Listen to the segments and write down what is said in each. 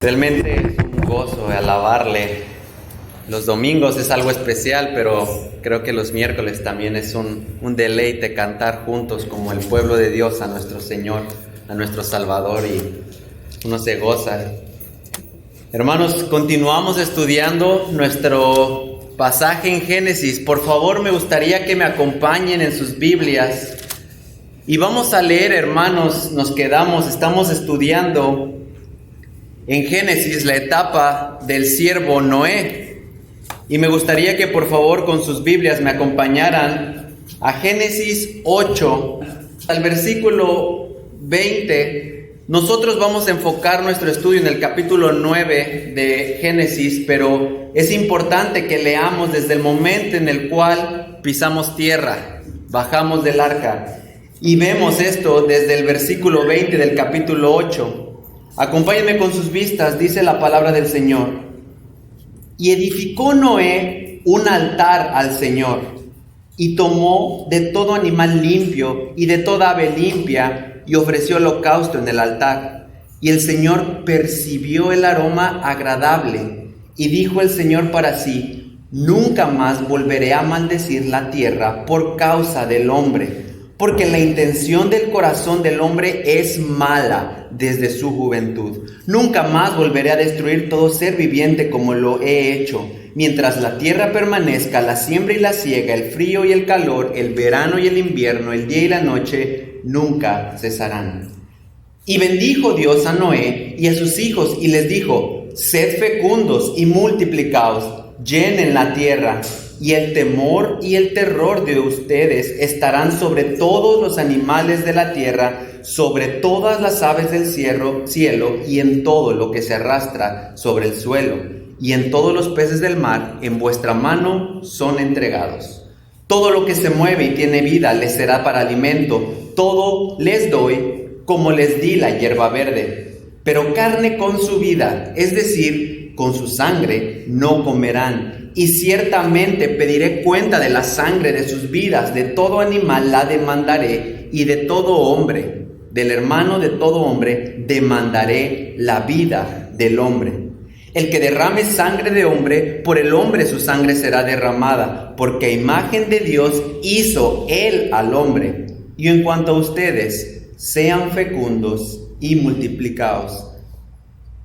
Realmente es un gozo alabarle. Los domingos es algo especial, pero creo que los miércoles también es un deleite cantar juntos como el pueblo de Dios a nuestro Señor, a nuestro Salvador, y uno se goza. Hermanos, continuamos estudiando nuestro pasaje en Génesis. Por favor, me gustaría que me acompañen en sus Biblias. Y vamos a leer, hermanos, estamos estudiando en Génesis la etapa del siervo Noé. Y me gustaría que por favor con sus Biblias me acompañaran a Génesis 8, al versículo 20. Nosotros vamos a enfocar nuestro estudio en el capítulo 9 de Génesis, pero es importante que leamos desde el momento en el cual pisamos tierra, bajamos del arca, y vemos esto desde el versículo 20 del capítulo 8. Acompáñenme con sus vistas, dice la palabra del Señor. Y edificó Noé un altar al Señor, y tomó de todo animal limpio y de toda ave limpia, y ofreció holocausto en el altar. Y el Señor percibió el aroma agradable, y dijo el Señor para sí: nunca más volveré a maldecir la tierra por causa del hombre, porque la intención del corazón del hombre es mala desde su juventud. Nunca más volveré a destruir todo ser viviente como lo he hecho. Mientras la tierra permanezca, la siembra y la siega, el frío y el calor, el verano y el invierno, el día y la noche, nunca cesarán. Y bendijo Dios a Noé y a sus hijos, y les dijo: sed fecundos y multiplicaos, llenen la tierra. Y el temor y el terror de ustedes estarán sobre todos los animales de la tierra, sobre todas las aves del cielo, y en todo lo que se arrastra sobre el suelo, y en todos los peces del mar. En vuestra mano son entregados. Todo lo que se mueve y tiene vida les será para alimento. Todo les doy, como les di la hierba verde. Pero carne con su vida, es decir, con su sangre, no comerán. Y ciertamente pediré cuenta de la sangre de sus vidas. De todo animal la demandaré, y de todo hombre, del hermano de todo hombre, demandaré la vida del hombre. El que derrame sangre de hombre, por el hombre su sangre será derramada, porque a imagen de Dios hizo él al hombre. Y en cuanto a ustedes, sean fecundos y multiplicaos.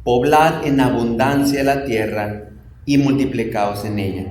Poblad en abundancia la tierra y multiplicaos en ella.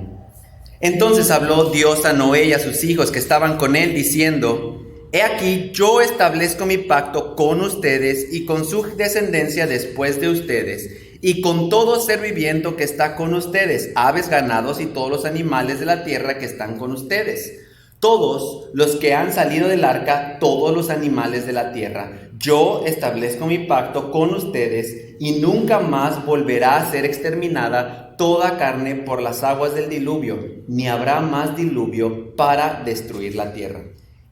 Entonces habló Dios a Noé y a sus hijos que estaban con él, diciendo: he aquí, yo establezco mi pacto con ustedes y con su descendencia después de ustedes, y con todo ser viviente que está con ustedes, aves, ganados y todos los animales de la tierra que están con ustedes. Todos los que han salido del arca, todos los animales de la tierra. Yo establezco mi pacto con ustedes, y nunca más volverá a ser exterminada toda carne por las aguas del diluvio, ni habrá más diluvio para destruir la tierra.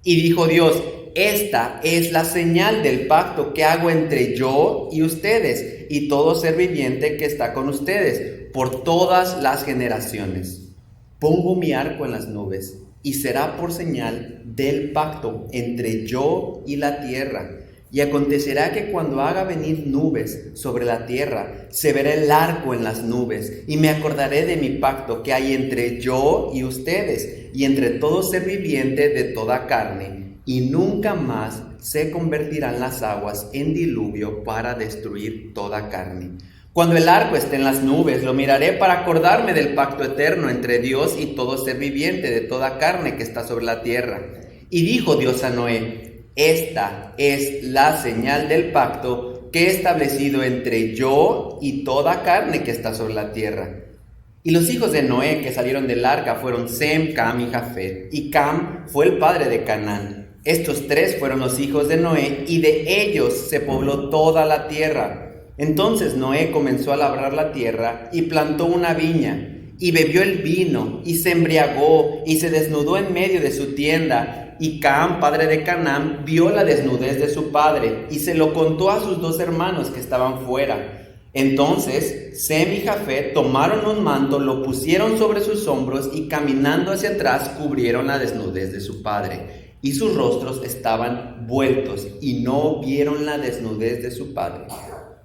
Y dijo Dios: esta es la señal del pacto que hago entre yo y ustedes, y todo ser viviente que está con ustedes, por todas las generaciones. Pongo mi arco en las nubes, y será por señal del pacto entre yo y la tierra. Y acontecerá que cuando haga venir nubes sobre la tierra, se verá el arco en las nubes, y me acordaré de mi pacto que hay entre yo y ustedes, y entre todo ser viviente de toda carne, y nunca más se convertirán las aguas en diluvio para destruir toda carne. Cuando el arco esté en las nubes, lo miraré para acordarme del pacto eterno entre Dios y todo ser viviente de toda carne que está sobre la tierra. Y dijo Dios a Noé: esta es la señal del pacto que he establecido entre yo y toda carne que está sobre la tierra. Y los hijos de Noé que salieron del arca fueron Sem, Cam y Jafet. Y Cam fue el padre de Canaán. Estos tres fueron los hijos de Noé, y de ellos se pobló toda la tierra. Entonces Noé comenzó a labrar la tierra y plantó una viña, y bebió el vino, y se embriagó, y se desnudó en medio de su tienda, y Cam, padre de Canaán, vio la desnudez de su padre y se lo contó a sus 2 hermanos que estaban fuera. Entonces Sem y Jafet tomaron un manto, lo pusieron sobre sus hombros y caminando hacia atrás cubrieron la desnudez de su padre. Y sus rostros estaban vueltos y no vieron la desnudez de su padre.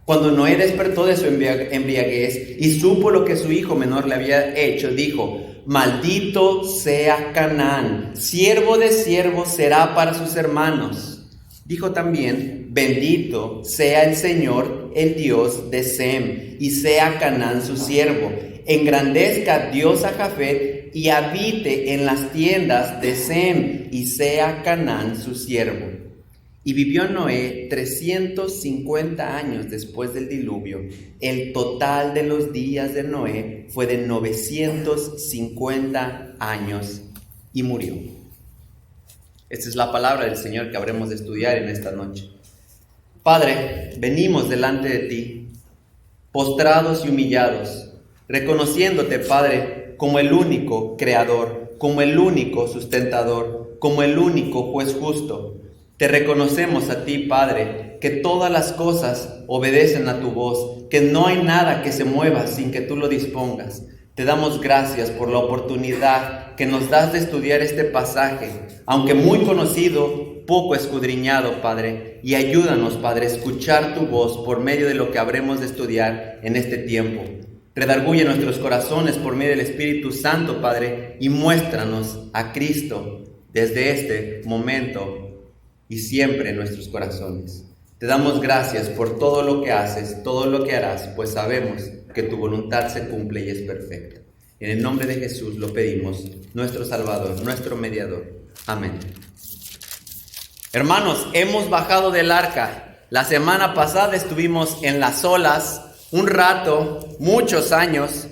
Cuando Noé despertó de su embriaguez y supo lo que su hijo menor le había hecho, dijo: maldito sea Canaán, siervo de siervos será para sus hermanos. Dijo también: bendito sea el Señor, el Dios de Sem, y sea Canaán su siervo. Engrandezca Dios a Jafet y habite en las tiendas de Sem, y sea Canaán su siervo. Y vivió Noé 350 años después del diluvio. El total de los días de Noé fue de 950 años y murió. Esta es la palabra del Señor que habremos de estudiar en esta noche. Padre, venimos delante de ti, postrados y humillados, reconociéndote, Padre, como el único creador, como el único sustentador, como el único juez justo. Te reconocemos a ti, Padre, que todas las cosas obedecen a tu voz, que no hay nada que se mueva sin que tú lo dispongas. Te damos gracias por la oportunidad que nos das de estudiar este pasaje, aunque muy conocido, poco escudriñado, Padre, y ayúdanos, Padre, a escuchar tu voz por medio de lo que habremos de estudiar en este tiempo. Redarguye nuestros corazones por medio del Espíritu Santo, Padre, y muéstranos a Cristo desde este momento y siempre en nuestros corazones. Te damos gracias por todo lo que haces, todo lo que harás, pues sabemos que tu voluntad se cumple y es perfecta. En el nombre de Jesús lo pedimos, nuestro Salvador, nuestro mediador. Amén. Hermanos, hemos bajado del arca. La semana pasada estuvimos en las olas un rato, muchos años,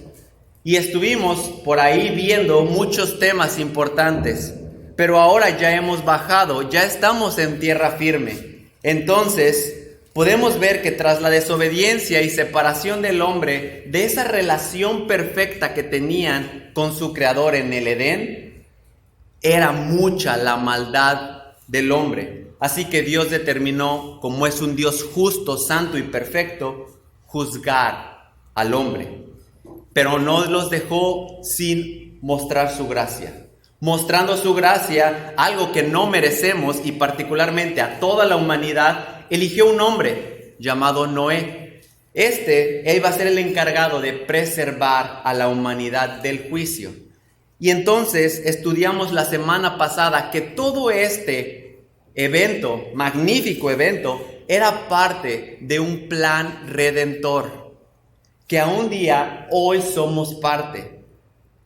y estuvimos por ahí viendo muchos temas importantes. Pero ahora ya hemos bajado, ya estamos en tierra firme. Entonces, podemos ver que tras la desobediencia y separación del hombre de esa relación perfecta que tenían con su Creador en el Edén, era mucha la maldad del hombre. Así que Dios determinó, como es un Dios justo, santo y perfecto, juzgar al hombre. Pero no los dejó sin mostrar su gracia. Mostrando su gracia, algo que no merecemos, y particularmente a toda la humanidad, eligió un hombre llamado Noé. Él va a ser el encargado de preservar a la humanidad del juicio. Y entonces estudiamos la semana pasada que todo este evento, magnífico evento, era parte de un plan redentor, que a un día hoy somos parte.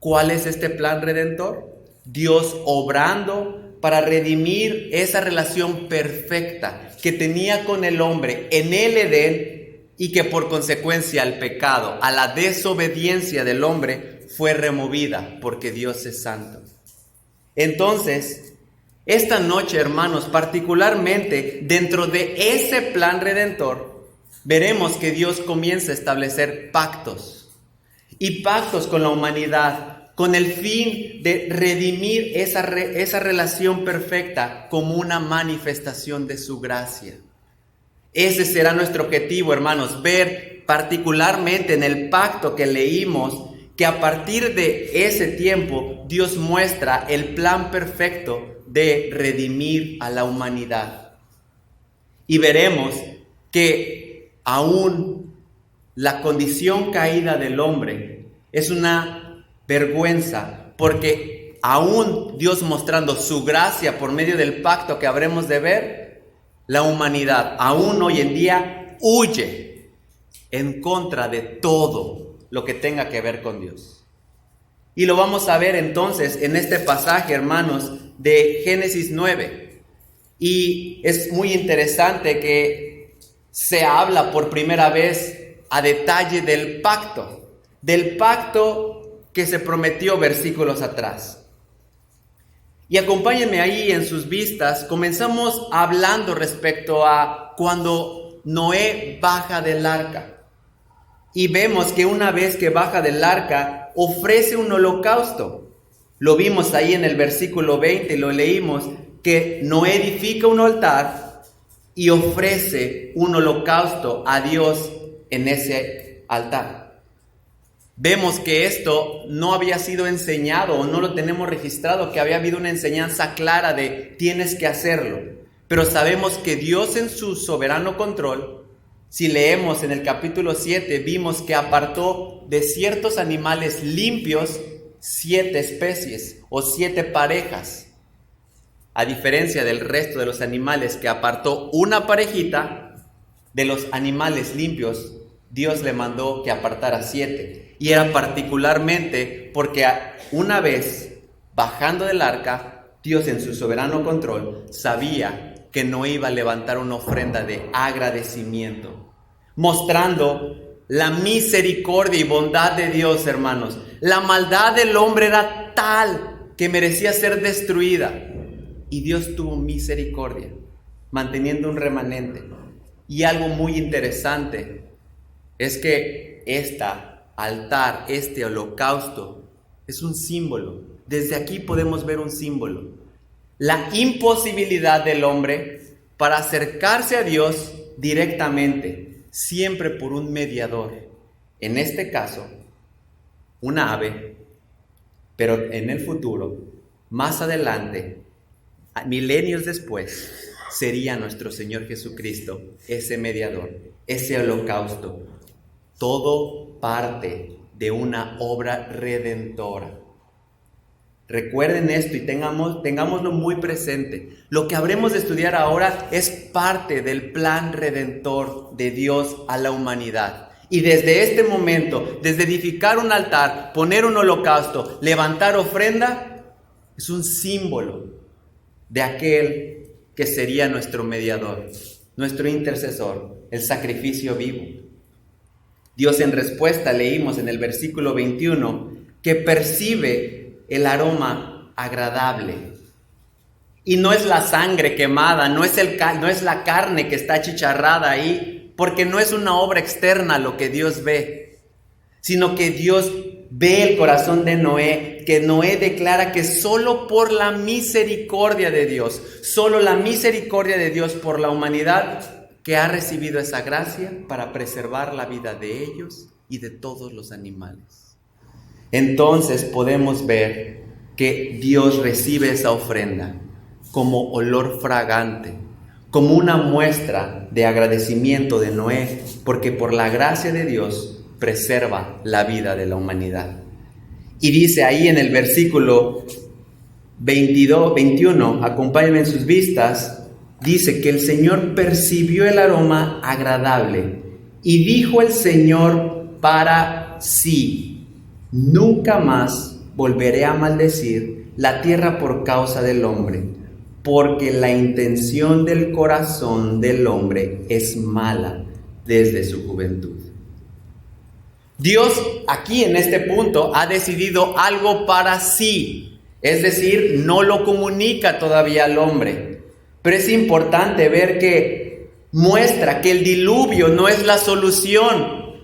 ¿Cuál es este plan redentor? Dios obrando para redimir esa relación perfecta que tenía con el hombre en el Edén, y que por consecuencia al pecado, a la desobediencia del hombre, fue removida porque Dios es santo. Entonces, esta noche, hermanos, particularmente dentro de ese plan redentor, veremos que Dios comienza a establecer pactos, y pactos con la humanidad, con el fin de redimir esa relación perfecta como una manifestación de su gracia. Ese será nuestro objetivo, hermanos, ver particularmente en el pacto que leímos, que a partir de ese tiempo Dios muestra el plan perfecto de redimir a la humanidad. Y veremos que aún la condición caída del hombre es una vergüenza, porque aún Dios mostrando su gracia por medio del pacto que habremos de ver, la humanidad aún hoy en día huye en contra de todo lo que tenga que ver con Dios. Y lo vamos a ver entonces en este pasaje, hermanos, de Génesis 9. Y es muy interesante que se habla por primera vez a detalle del pacto que se prometió versículos atrás. Y acompáñenme ahí en sus vistas. Comenzamos hablando respecto a cuando Noé baja del arca. Y vemos que una vez que baja del arca, ofrece un holocausto. Lo vimos ahí en el versículo 20, lo leímos, que Noé edifica un altar y ofrece un holocausto a Dios en ese altar. Vemos que esto no había sido enseñado o no lo tenemos registrado, que había habido una enseñanza clara de tienes que hacerlo. Pero sabemos que Dios en su soberano control, si leemos en el capítulo 7, vimos que apartó de ciertos animales limpios 7 especies o 7 parejas. A diferencia del resto de los animales que apartó una parejita, de los animales limpios, Dios le mandó que apartara 7. Y era particularmente porque una vez, bajando del arca, Dios en su soberano control sabía que no iba a levantar una ofrenda de agradecimiento, mostrando la misericordia y bondad de Dios, hermanos. La maldad del hombre era tal que merecía ser destruida. Y Dios tuvo misericordia, manteniendo un remanente. Y algo muy interesante es que este altar, este holocausto, es un símbolo. Desde aquí podemos ver un símbolo. La imposibilidad del hombre para acercarse a Dios directamente, siempre por un mediador. En este caso, una ave, pero en el futuro, más adelante, milenios después, sería nuestro Señor Jesucristo, ese mediador, ese holocausto. Todo parte de una obra redentora. Recuerden esto y tengámoslo muy presente. Lo que habremos de estudiar ahora es parte del plan redentor de Dios a la humanidad. Y desde este momento, desde edificar un altar, poner un holocausto, levantar ofrenda, es un símbolo de aquel que sería nuestro mediador, nuestro intercesor, el sacrificio vivo. Dios en respuesta leímos en el versículo 21 que percibe el aroma agradable. Y no es la sangre quemada, no es la carne que está achicharrada ahí, porque no es una obra externa lo que Dios ve, sino que Dios ve el corazón de Noé, que Noé declara que solo por la misericordia de Dios, solo la misericordia de Dios por la humanidad, que ha recibido esa gracia para preservar la vida de ellos y de todos los animales. Entonces podemos ver que Dios recibe esa ofrenda como olor fragante, como una muestra de agradecimiento de Noé, porque por la gracia de Dios preserva la vida de la humanidad. Y dice ahí en el versículo 21, acompáñenme en sus vistas, dice que el Señor percibió el aroma agradable y dijo el Señor para sí: nunca más volveré a maldecir la tierra por causa del hombre, porque la intención del corazón del hombre es mala desde su juventud. Dios aquí en este punto ha decidido algo para sí, es decir, no lo comunica todavía al hombre. Pero es importante ver que muestra que el diluvio no es la solución,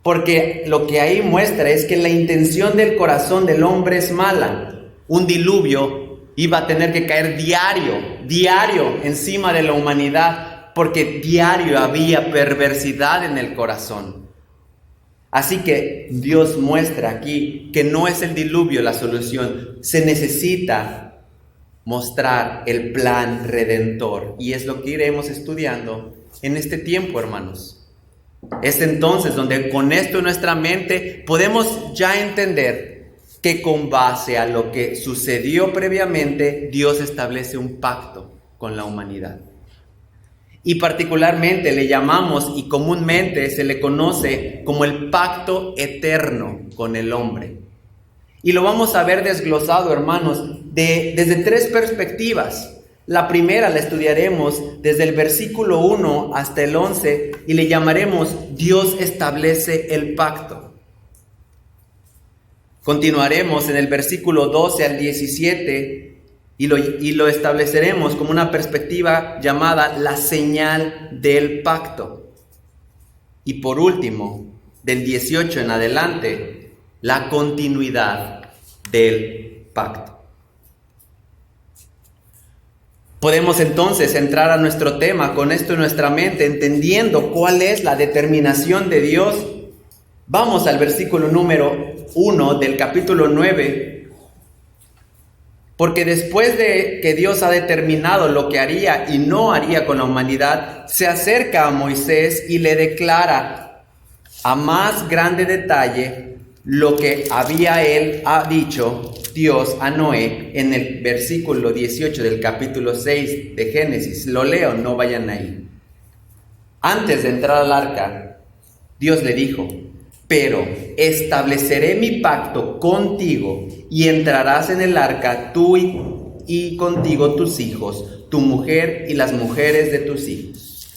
porque lo que ahí muestra es que la intención del corazón del hombre es mala. Un diluvio iba a tener que caer diario encima de la humanidad, porque diario había perversidad en el corazón. Así que Dios muestra aquí que no es el diluvio la solución, se necesita mostrar el plan redentor, y es lo que iremos estudiando en este tiempo, hermanos. Es entonces donde con esto en nuestra mente podemos ya entender que con base a lo que sucedió previamente, Dios establece un pacto con la humanidad. Y particularmente le llamamos y comúnmente se le conoce como el pacto eterno con el hombre. Y lo vamos a ver desglosado, hermanos, desde 3 perspectivas. La primera la estudiaremos desde el versículo 1 hasta el 11 y le llamaremos Dios establece el pacto. Continuaremos en el versículo 12 al 17 y lo estableceremos como una perspectiva llamada la señal del pacto. Y por último, del 18 en adelante, la continuidad del pacto. Podemos entonces entrar a nuestro tema con esto en nuestra mente, entendiendo cuál es la determinación de Dios. Vamos al versículo número 1 del capítulo 9. Porque después de que Dios ha determinado lo que haría y no haría con la humanidad, se acerca a Moisés y le declara a más grande detalle lo que ha dicho Dios a Noé en el versículo 18 del capítulo 6 de Génesis. Lo leo, no vayan ahí. Antes de entrar al arca, Dios le dijo: pero estableceré mi pacto contigo y entrarás en el arca tú y contigo tus hijos, tu mujer y las mujeres de tus hijos.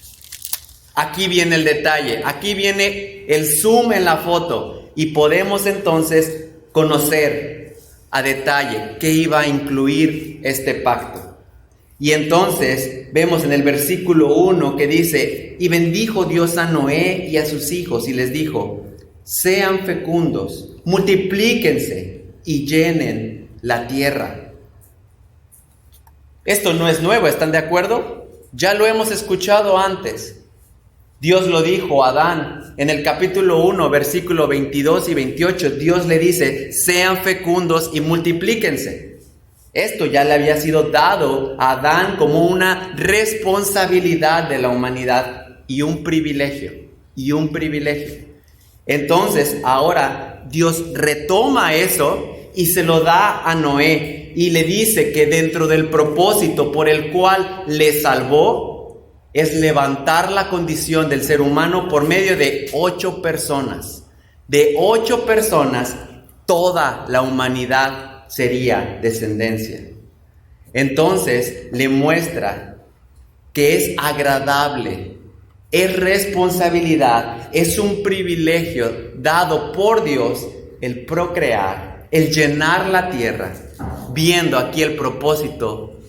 Aquí viene el detalle, aquí viene el zoom en la foto y podemos entonces conocer a detalle qué iba a incluir este pacto. Y entonces vemos en el versículo 1 que dice: y bendijo Dios a Noé y a sus hijos y les dijo: sean fecundos, multiplíquense y llenen la tierra. Esto no es nuevo, ¿están de acuerdo? Ya lo hemos escuchado antes. Dios lo dijo a Adán en el capítulo 1, versículo 22 y 28. Dios le dice: sean fecundos y multiplíquense. Esto ya le había sido dado a Adán como una responsabilidad de la humanidad y un privilegio. Entonces, ahora Dios retoma eso y se lo da a Noé y le dice que dentro del propósito por el cual le salvó es levantar la condición del ser humano por medio de 8 personas. De 8 personas, toda la humanidad sería descendencia. Entonces, le muestra que es agradable, es responsabilidad, es un privilegio dado por Dios el procrear, el llenar la tierra, viendo aquí el propósito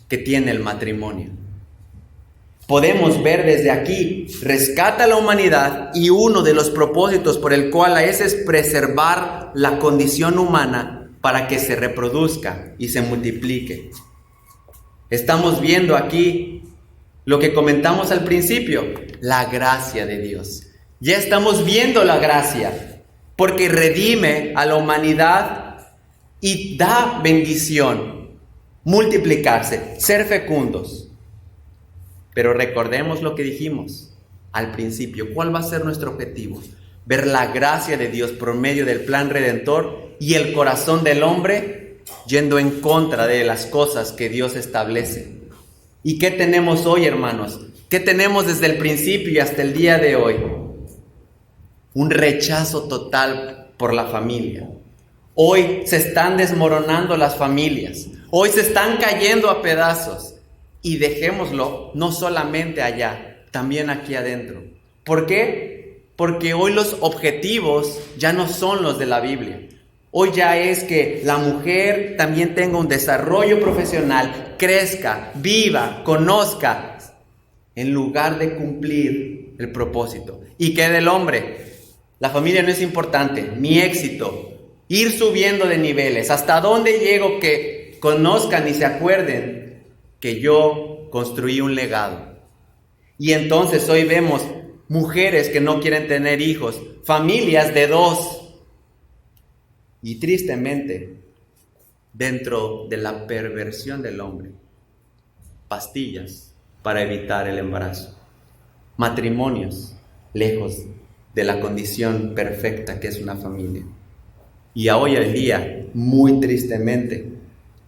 que tiene el matrimonio. Podemos ver desde aquí, rescata a la humanidad y uno de los propósitos por el cual es preservar la condición humana para que se reproduzca y se multiplique. Estamos viendo aquí lo que comentamos al principio, la gracia de Dios. Ya estamos viendo la gracia, porque redime a la humanidad y da bendición, multiplicarse, ser fecundos. Pero recordemos lo que dijimos al principio. ¿Cuál va a ser nuestro objetivo? Ver la gracia de Dios por medio del plan redentor y el corazón del hombre yendo en contra de las cosas que Dios establece. ¿Y qué tenemos hoy, hermanos? ¿Qué tenemos desde el principio y hasta el día de hoy? Un rechazo total por la familia. Hoy se están desmoronando las familias. Hoy se están cayendo a pedazos. Y dejémoslo no solamente allá, también aquí adentro. ¿Por qué? Porque hoy los objetivos ya no son los de la Biblia. Hoy ya es que la mujer también tenga un desarrollo profesional, crezca, viva, conozca, en lugar de cumplir el propósito. ¿Y qué del hombre? La familia no es importante, mi éxito, ir subiendo de niveles, hasta dónde llego que conozcan y se acuerden que yo construí un legado. Y entonces hoy vemos mujeres que no quieren tener hijos, familias de 2. Y tristemente, dentro de la perversión del hombre, pastillas para evitar el embarazo, matrimonios lejos de la condición perfecta que es una familia. Y hoy en día, muy tristemente,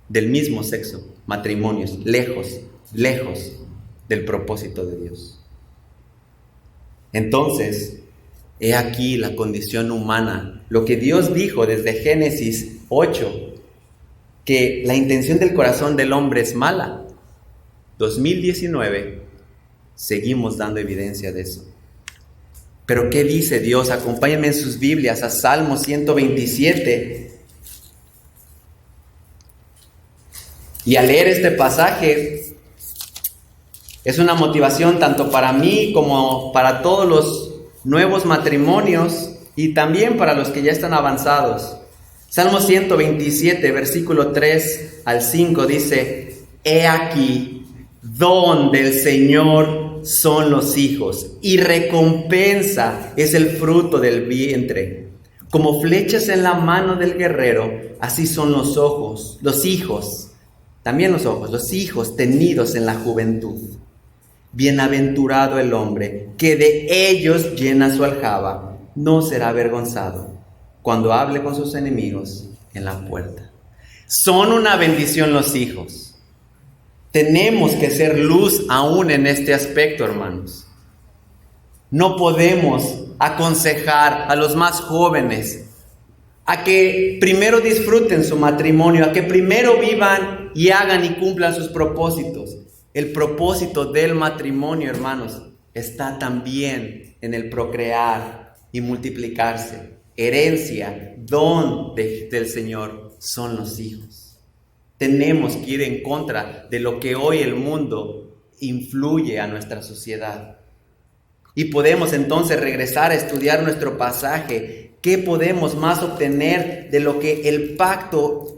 del mismo sexo, matrimonios lejos del propósito de Dios. Entonces, he aquí la condición humana, lo que Dios dijo desde Génesis 8, que la intención del corazón del hombre es mala. 2019, seguimos dando evidencia de eso. Pero ¿qué dice Dios? Acompáñenme en sus Biblias a Salmo 127. Y al leer este pasaje, es una motivación tanto para mí como para todos los nuevos matrimonios y también para los que ya están avanzados. Salmo 127, versículo 3 al 5 dice: He aquí, Don del Señor son los hijos, y recompensa es el fruto del vientre. Como flechas en la mano del guerrero, así son los ojos, los hijos, también los hijos tenidos en la juventud. Bienaventurado el hombre que de ellos llena su aljaba, no será avergonzado cuando hable con sus enemigos en la puerta. Son una bendición los hijos. Tenemos que ser luz aún en este aspecto, hermanos. No podemos aconsejar a los más jóvenes a que primero disfruten su matrimonio, a que primero vivan y hagan y cumplan sus propósitos. El propósito del matrimonio, hermanos, está también en el procrear y multiplicarse. Herencia, don del Señor son los hijos. Tenemos que ir en contra de lo que hoy el mundo influye a nuestra sociedad. Y podemos entonces regresar a estudiar nuestro pasaje. ¿Qué podemos más obtener de lo que el pacto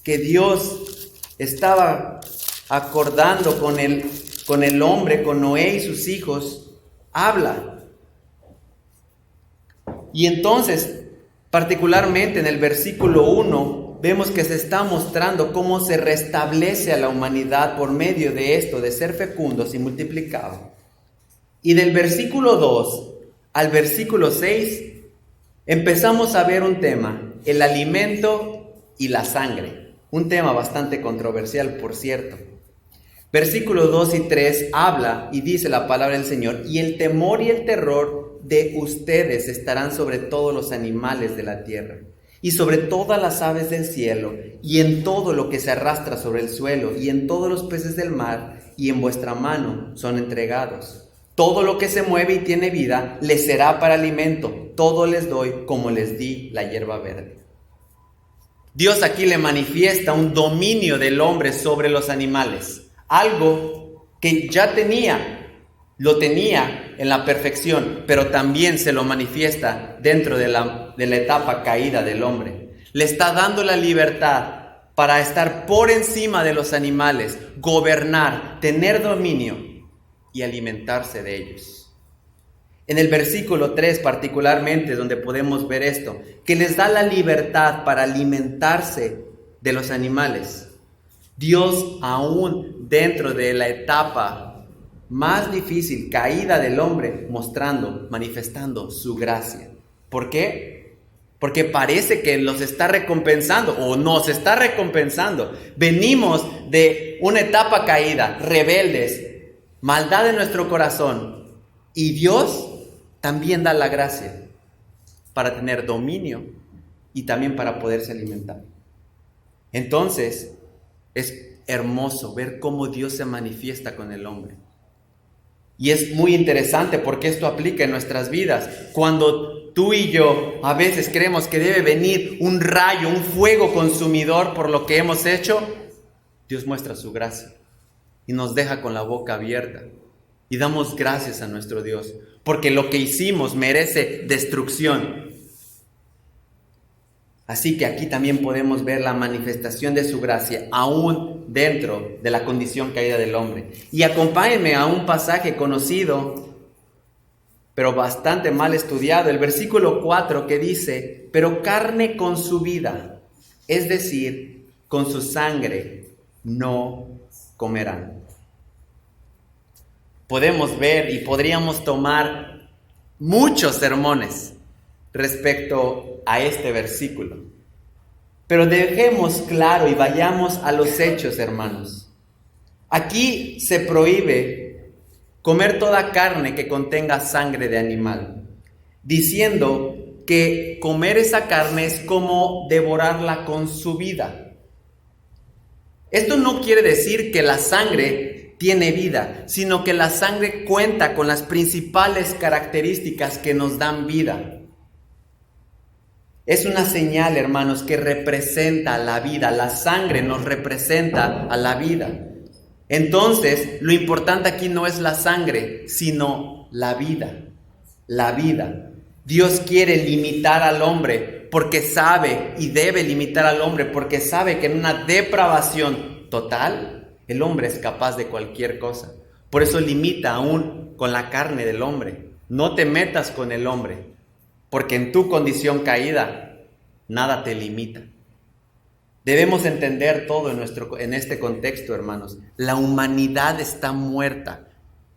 que Dios estaba acordando con el hombre, con Noé y sus hijos, habla? Y entonces, particularmente en el versículo 1, vemos que se está mostrando cómo se restablece a la humanidad por medio de esto, de ser fecundos y multiplicados. Y del versículo 2 al versículo 6, empezamos a ver un tema, el alimento y la sangre. Un tema bastante controversial, por cierto. Versículos 2 y 3 habla y dice la palabra del Señor: y el temor y el terror de ustedes estarán sobre todos los animales de la tierra, y sobre todas las aves del cielo, y en todo lo que se arrastra sobre el suelo, y en todos los peces del mar, y en vuestra mano son entregados. Todo lo que se mueve y tiene vida, les será para alimento. Todo les doy como les di la hierba verde. Dios aquí le manifiesta un dominio del hombre sobre los animales. Algo que ya lo tenía en la perfección, pero también se lo manifiesta dentro de la etapa caída del hombre. Le está dando la libertad para estar por encima de los animales, gobernar, tener dominio y alimentarse de ellos. En el versículo 3 particularmente es donde podemos ver esto, que les da la libertad para alimentarse de los animales. Dios, aún dentro de la etapa más difícil, caída del hombre, manifestando su gracia. ¿Por qué? Porque parece que los está recompensando o nos está recompensando. Venimos de una etapa caída, rebeldes, maldad en nuestro corazón, y Dios también da la gracia para tener dominio y también para poderse alimentar. Entonces, es hermoso ver cómo Dios se manifiesta con el hombre. Y es muy interesante porque esto aplica en nuestras vidas. Cuando tú y yo a veces creemos que debe venir un rayo, un fuego consumidor por lo que hemos hecho, Dios muestra su gracia y nos deja con la boca abierta. Y damos gracias a nuestro Dios, porque lo que hicimos merece destrucción. Así que aquí también podemos ver la manifestación de su gracia, aún dentro de la condición caída del hombre. Y acompáñenme a un pasaje conocido, pero bastante mal estudiado, el versículo 4, que dice: pero carne con su vida, es decir, con su sangre, no comerán. Podemos ver y podríamos tomar muchos sermones respecto a este versículo. Pero dejemos claro y vayamos a los hechos, hermanos. Aquí se prohíbe comer toda carne que contenga sangre de animal, diciendo que comer esa carne es como devorarla con su vida. Esto no quiere decir que la sangre tiene vida, sino que la sangre cuenta con las principales características que nos dan vida. Es una señal, hermanos, que representa la vida. La sangre nos representa a la vida. Entonces, lo importante aquí no es la sangre, sino la vida. La vida. Dios quiere limitar al hombre porque sabe, y debe limitar al hombre porque sabe que en una depravación total, El hombre es capaz de cualquier cosa. Por eso limita aún con la carne del hombre. No te metas con el hombre, porque en tu condición caída, nada te limita. Debemos entender todo en este contexto, hermanos. La humanidad está muerta,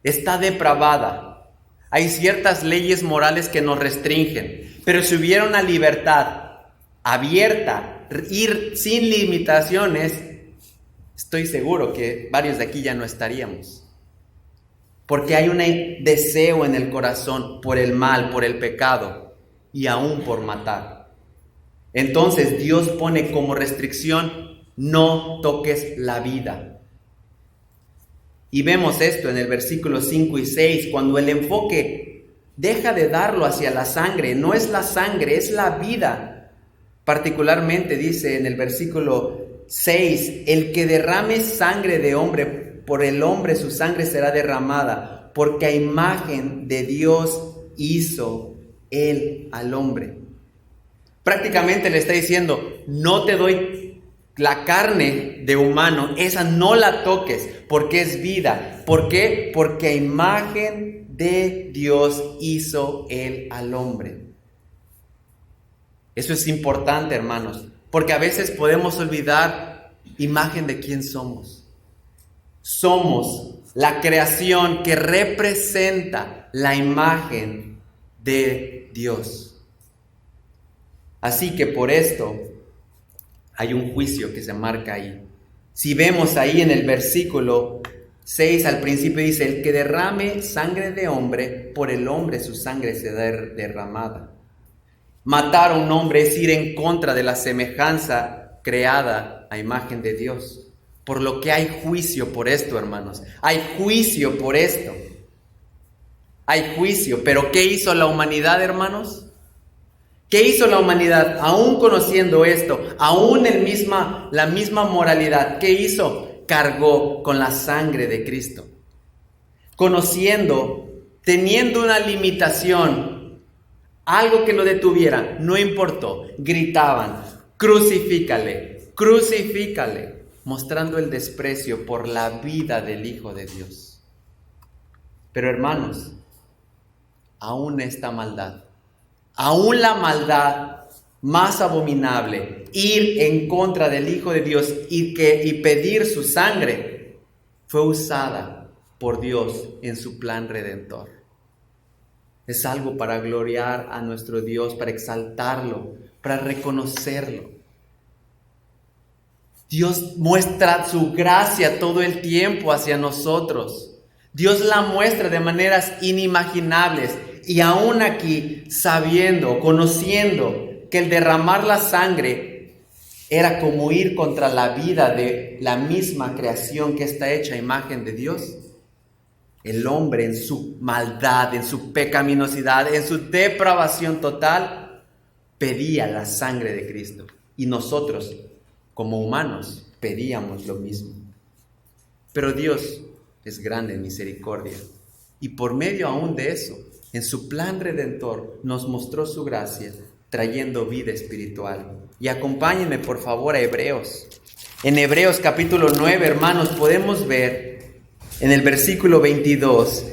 está depravada. Hay ciertas leyes morales que nos restringen, pero si hubiera una libertad abierta, ir sin limitaciones, estoy seguro que varios de aquí ya no estaríamos. Porque hay un deseo en el corazón por el mal, por el pecado y aún por matar. Entonces Dios pone como restricción: no toques la vida. Y vemos esto en el versículo 5 y 6, cuando el enfoque deja de darlo hacia la sangre. No es la sangre, es la vida. Particularmente dice en el versículo 6, el que derrame sangre de hombre, por el hombre su sangre será derramada, porque a imagen de Dios hizo él al hombre. Prácticamente le está diciendo: no te doy la carne de humano, esa no la toques, porque es vida. ¿Por qué? Porque a imagen de Dios hizo él al hombre. Eso es importante, hermanos, porque a veces podemos olvidar imagen de quién somos. Somos la creación que representa la imagen de Dios. Así que por esto hay un juicio que se marca ahí. Si vemos ahí en el versículo 6 al principio dice: el que derrame sangre de hombre, por el hombre su sangre será derramada. Matar a un hombre es ir en contra de la semejanza creada a imagen de Dios. Por lo que hay juicio por esto, hermanos. Hay juicio por esto. Hay juicio. Pero ¿qué hizo la humanidad, hermanos? ¿Qué hizo la humanidad? Aún conociendo esto, aún la misma moralidad, ¿qué hizo? Cargó con la sangre de Cristo. Conociendo, teniendo una limitación, algo que lo detuviera, no importó. Gritaban: crucifícale, crucifícale, mostrando el desprecio por la vida del Hijo de Dios. Pero hermanos, aún esta maldad, aún la maldad más abominable, ir en contra del Hijo de Dios y pedir su sangre, fue usada por Dios en su plan redentor. Es algo para gloriar a nuestro Dios, para exaltarlo, para reconocerlo. Dios muestra su gracia todo el tiempo hacia nosotros. Dios la muestra de maneras inimaginables. Y aún aquí, sabiendo, conociendo que el derramar la sangre era como ir contra la vida de la misma creación que está hecha a imagen de Dios, el hombre en su maldad, en su pecaminosidad, en su depravación total, pedía la sangre de Cristo. Y nosotros, como humanos, pedíamos lo mismo. Pero Dios es grande en misericordia. Y por medio aún de eso, en su plan redentor, nos mostró su gracia, trayendo vida espiritual. Y acompáñenme por favor a Hebreos. En Hebreos capítulo 9, hermanos, podemos ver en el versículo 22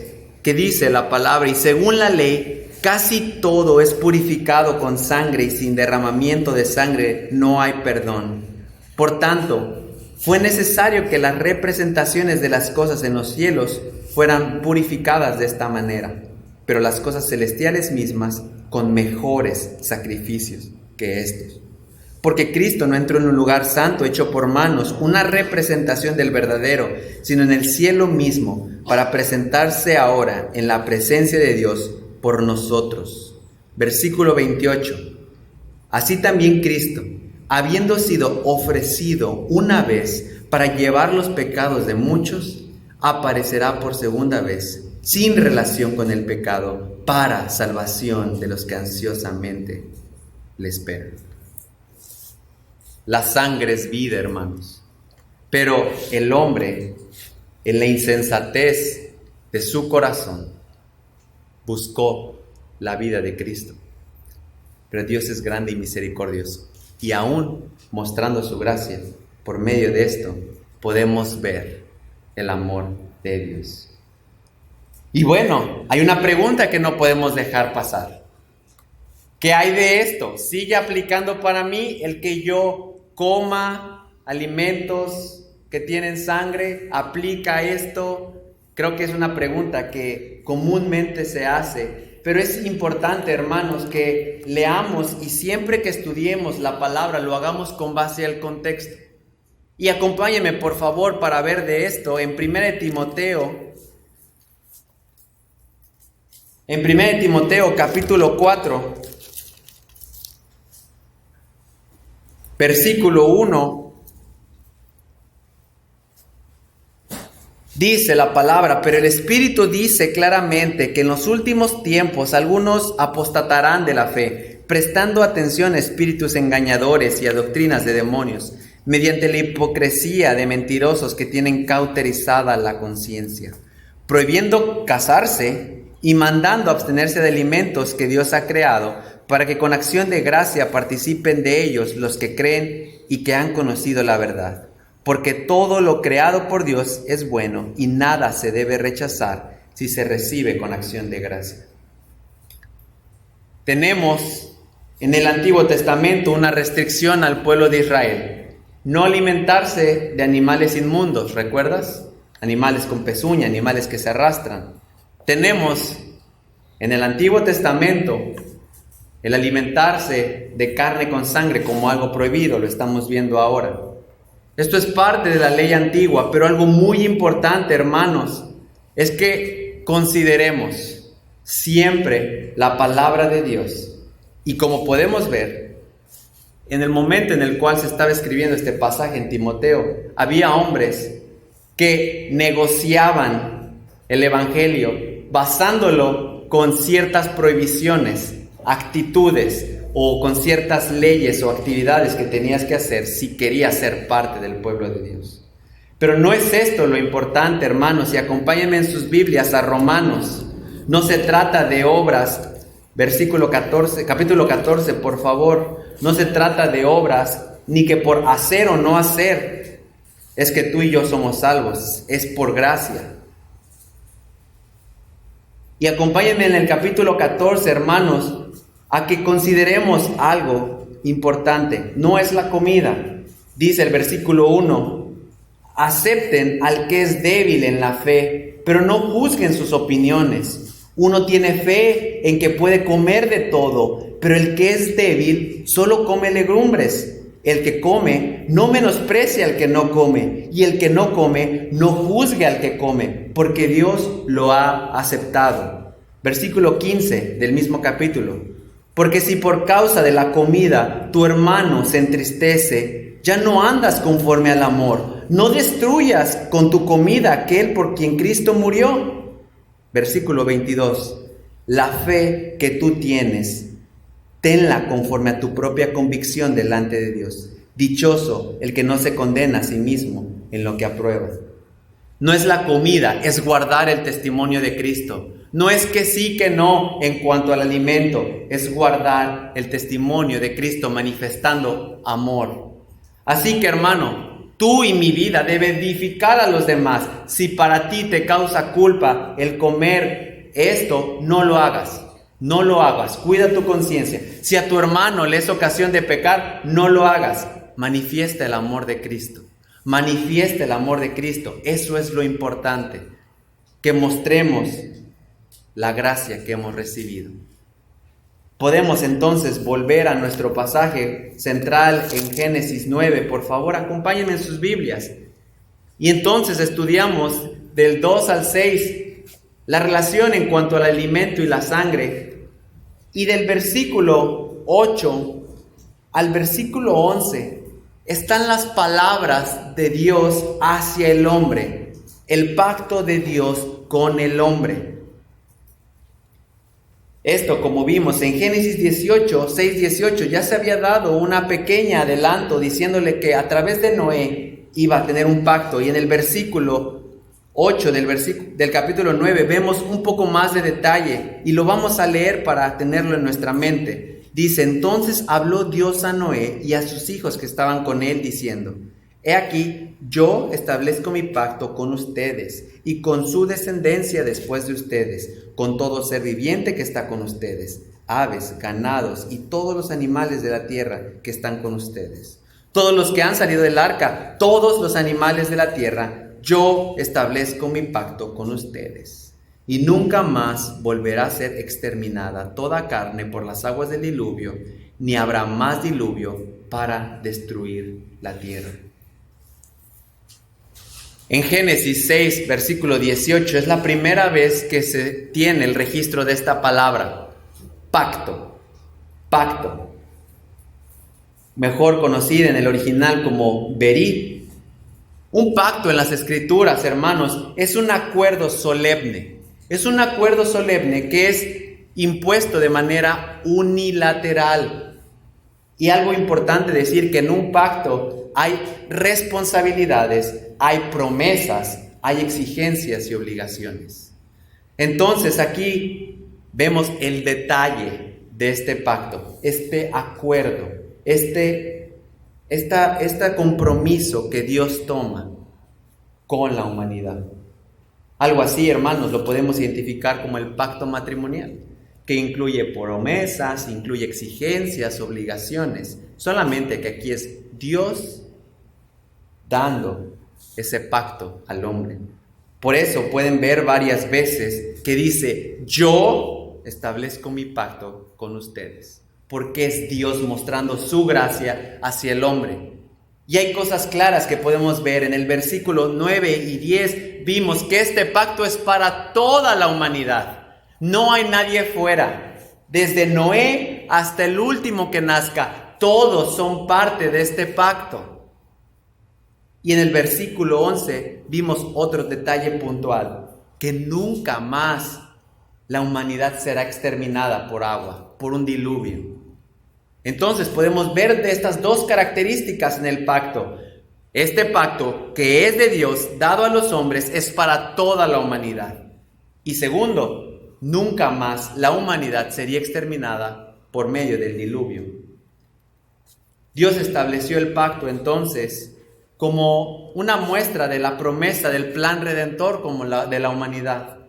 que dice la palabra: y según la ley, casi todo es purificado con sangre, y sin derramamiento de sangre no hay perdón. Por tanto, fue necesario que las representaciones de las cosas en los cielos fueran purificadas de esta manera, pero las cosas celestiales mismas con mejores sacrificios que estos. Porque Cristo no entró en un lugar santo hecho por manos, una representación del verdadero, sino en el cielo mismo, para presentarse ahora en la presencia de Dios por nosotros. Versículo 28. Así también Cristo, habiendo sido ofrecido una vez para llevar los pecados de muchos, aparecerá por segunda vez, sin relación con el pecado, para salvación de los que ansiosamente le esperan. La sangre es vida, hermanos, pero el hombre, en la insensatez de su corazón, buscó la vida de Cristo. Pero Dios es grande y misericordioso, y aún mostrando su gracia, por medio de esto podemos ver el amor de Dios. Y bueno, hay una pregunta que no podemos dejar pasar. ¿Qué hay de esto? ¿Sigue aplicando para mí el que yo coma alimentos que tienen sangre? ¿Aplica esto? Creo que es una pregunta que comúnmente se hace, pero es importante, hermanos, que leamos y siempre que estudiemos la palabra lo hagamos con base al contexto. Y acompáñenme, por favor, para ver de esto en 1 Timoteo capítulo 4, versículo 1, dice la palabra: pero el Espíritu dice claramente que en los últimos tiempos algunos apostatarán de la fe, prestando atención a espíritus engañadores y a doctrinas de demonios, mediante la hipocresía de mentirosos que tienen cauterizada la conciencia, prohibiendo casarse y mandando abstenerse de alimentos que Dios ha creado, para que con acción de gracia participen de ellos los que creen y que han conocido la verdad. Porque todo lo creado por Dios es bueno y nada se debe rechazar si se recibe con acción de gracia. Tenemos en el Antiguo Testamento una restricción al pueblo de Israel: no alimentarse de animales inmundos, ¿recuerdas? Animales con pezuña, animales que se arrastran. Tenemos en el Antiguo Testamento el alimentarse de carne con sangre como algo prohibido, lo estamos viendo ahora. Esto es parte de la ley antigua, pero algo muy importante, hermanos, es que consideremos siempre la palabra de Dios. Y como podemos ver, en el momento en el cual se estaba escribiendo este pasaje en Timoteo, había hombres que negociaban el evangelio basándolo con ciertas prohibiciones, actitudes o con ciertas leyes o actividades que tenías que hacer si querías ser parte del pueblo de Dios. Pero no es esto lo importante, hermanos, y acompáñenme en sus Biblias a Romanos. No se trata de obras, capítulo 14, por favor. No se trata de obras, ni que por hacer o no hacer es que tú y yo somos salvos, es por gracia. Y acompáñenme en el capítulo 14, hermanos, a que consideremos algo importante. No es la comida. Dice el versículo 1: acepten al que es débil en la fe, pero no juzguen sus opiniones. Uno tiene fe en que puede comer de todo, pero el que es débil solo come legumbres. El que come no menosprecia al que no come, y el que no come no juzgue al que come, porque Dios lo ha aceptado. Versículo 15 del mismo capítulo: porque si por causa de la comida tu hermano se entristece, ya no andas conforme al amor. No destruyas con tu comida aquel por quien Cristo murió. Versículo 22: la fe que tú tienes, tenla conforme a tu propia convicción delante de Dios. Dichoso el que no se condena a sí mismo en lo que aprueba. No es la comida, es guardar el testimonio de Cristo. No es que sí, que no en cuanto al alimento, es guardar el testimonio de Cristo manifestando amor. Así que, hermano, tú y mi vida debe edificar a los demás. Si para ti te causa culpa el comer esto, no lo hagas. No lo hagas, cuida tu conciencia. Si a tu hermano le es ocasión de pecar, no lo hagas. Manifiesta el amor de Cristo. Manifiesta el amor de Cristo. Eso es lo importante. Que mostremos la gracia que hemos recibido. Podemos entonces volver a nuestro pasaje central en Génesis 9. Por favor, acompáñenme en sus Biblias. Y entonces estudiamos del 2 al 6 la relación en cuanto al alimento y la sangre. Y del versículo 8 al versículo 11 están las palabras de Dios hacia el hombre, el pacto de Dios con el hombre. Esto, como vimos en Génesis 6:18, ya se había dado una pequeña adelanto diciéndole que a través de Noé iba a tener un pacto. Y en el versículo 8 del capítulo 9 vemos un poco más de detalle y lo vamos a leer para tenerlo en nuestra mente. Dice: entonces habló Dios a Noé y a sus hijos que estaban con él diciendo: He aquí, yo establezco mi pacto con ustedes y con su descendencia después de ustedes, con todo ser viviente que está con ustedes, aves, ganados y todos los animales de la tierra que están con ustedes. Todos los que han salido del arca, todos los animales de la tierra, yo establezco mi pacto con ustedes. Y nunca más volverá a ser exterminada toda carne por las aguas del diluvio, ni habrá más diluvio para destruir la tierra. En Génesis 6, versículo 18, es la primera vez que se tiene el registro de esta palabra, pacto, pacto. Mejor conocida en el original como berit. Un pacto en las Escrituras, hermanos, es un acuerdo solemne. Es un acuerdo solemne que es impuesto de manera unilateral. Y algo importante decir que en un pacto hay responsabilidades, hay promesas, hay exigencias y obligaciones. Entonces aquí vemos el detalle de este pacto, este acuerdo, este compromiso que Dios toma con la humanidad. Algo así, hermanos, lo podemos identificar como el pacto matrimonial, que incluye promesas, incluye exigencias, obligaciones. Solamente que aquí es Dios dando ese pacto al hombre. Por eso pueden ver varias veces que dice, yo establezco mi pacto con ustedes. Porque es Dios mostrando su gracia hacia el hombre. Y hay cosas claras que podemos ver. En el versículo 9 y 10 vimos que este pacto es para toda la humanidad. No hay nadie fuera. Desde Noé hasta el último que nazca, todos son parte de este pacto. Y en el versículo 11 vimos otro detalle puntual, que nunca más la humanidad será exterminada por agua, por un diluvio. Entonces podemos ver de estas dos características en el pacto. Este pacto que es de Dios, dado a los hombres, es para toda la humanidad. Y segundo, nunca más la humanidad sería exterminada por medio del diluvio. Dios estableció el pacto entonces como una muestra de la promesa del plan redentor de la humanidad.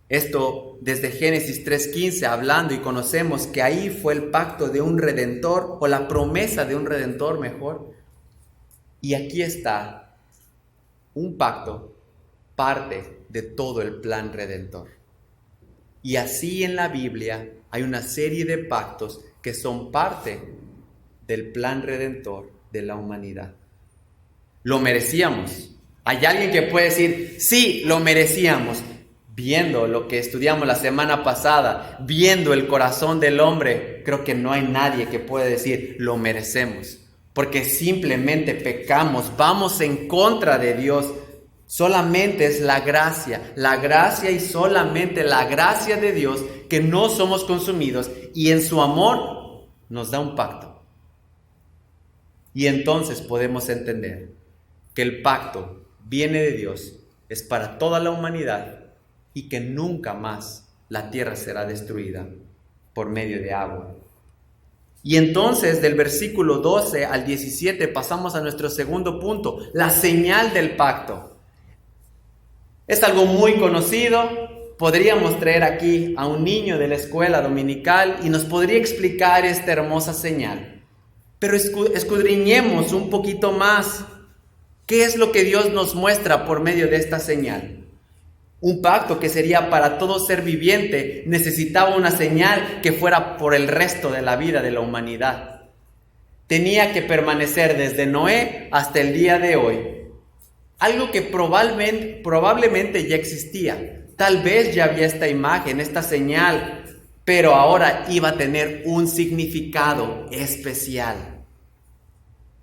Esto desde Génesis 3:15 hablando, y conocemos que ahí fue el pacto de un redentor, o la promesa de un redentor mejor. Y aquí está un pacto, parte de todo el plan redentor. Y así en la Biblia hay una serie de pactos que son parte del plan redentor de la humanidad. ¿Lo merecíamos? ¿Hay alguien que puede decir, sí, lo merecíamos? Viendo lo que estudiamos la semana pasada, viendo el corazón del hombre, creo que no hay nadie que pueda decir, lo merecemos. Porque simplemente pecamos, vamos en contra de Dios. Solamente es la gracia y solamente la gracia de Dios que no somos consumidos, y en su amor nos da un pacto. Y entonces podemos entender que el pacto viene de Dios, es para toda la humanidad, y que nunca más la tierra será destruida por medio de agua. Y entonces del versículo 12 al 17 pasamos a nuestro segundo punto, la señal del pacto. Es algo muy conocido. Podríamos traer aquí a un niño de la escuela dominical y nos podría explicar esta hermosa señal. Pero escudriñemos un poquito más. ¿Qué es lo que Dios nos muestra por medio de esta señal? Un pacto que sería para todo ser viviente necesitaba una señal que fuera por el resto de la vida de la humanidad. Tenía que permanecer desde Noé hasta el día de hoy. Algo que probablemente ya existía. Tal vez ya había esta imagen, esta señal, pero ahora iba a tener un significado especial.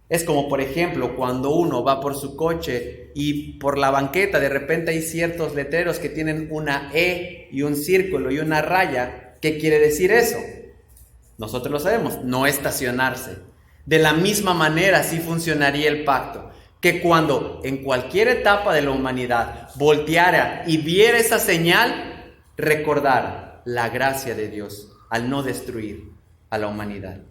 Es como, por ejemplo, cuando uno va por su coche y por la banqueta de repente hay ciertos letreros que tienen una E y un círculo y una raya. ¿Qué quiere decir eso? Nosotros lo sabemos, no estacionarse. De la misma manera así funcionaría el pacto, que cuando en cualquier etapa de la humanidad volteara y viera esa señal, recordara la gracia de Dios al no destruir a la humanidad.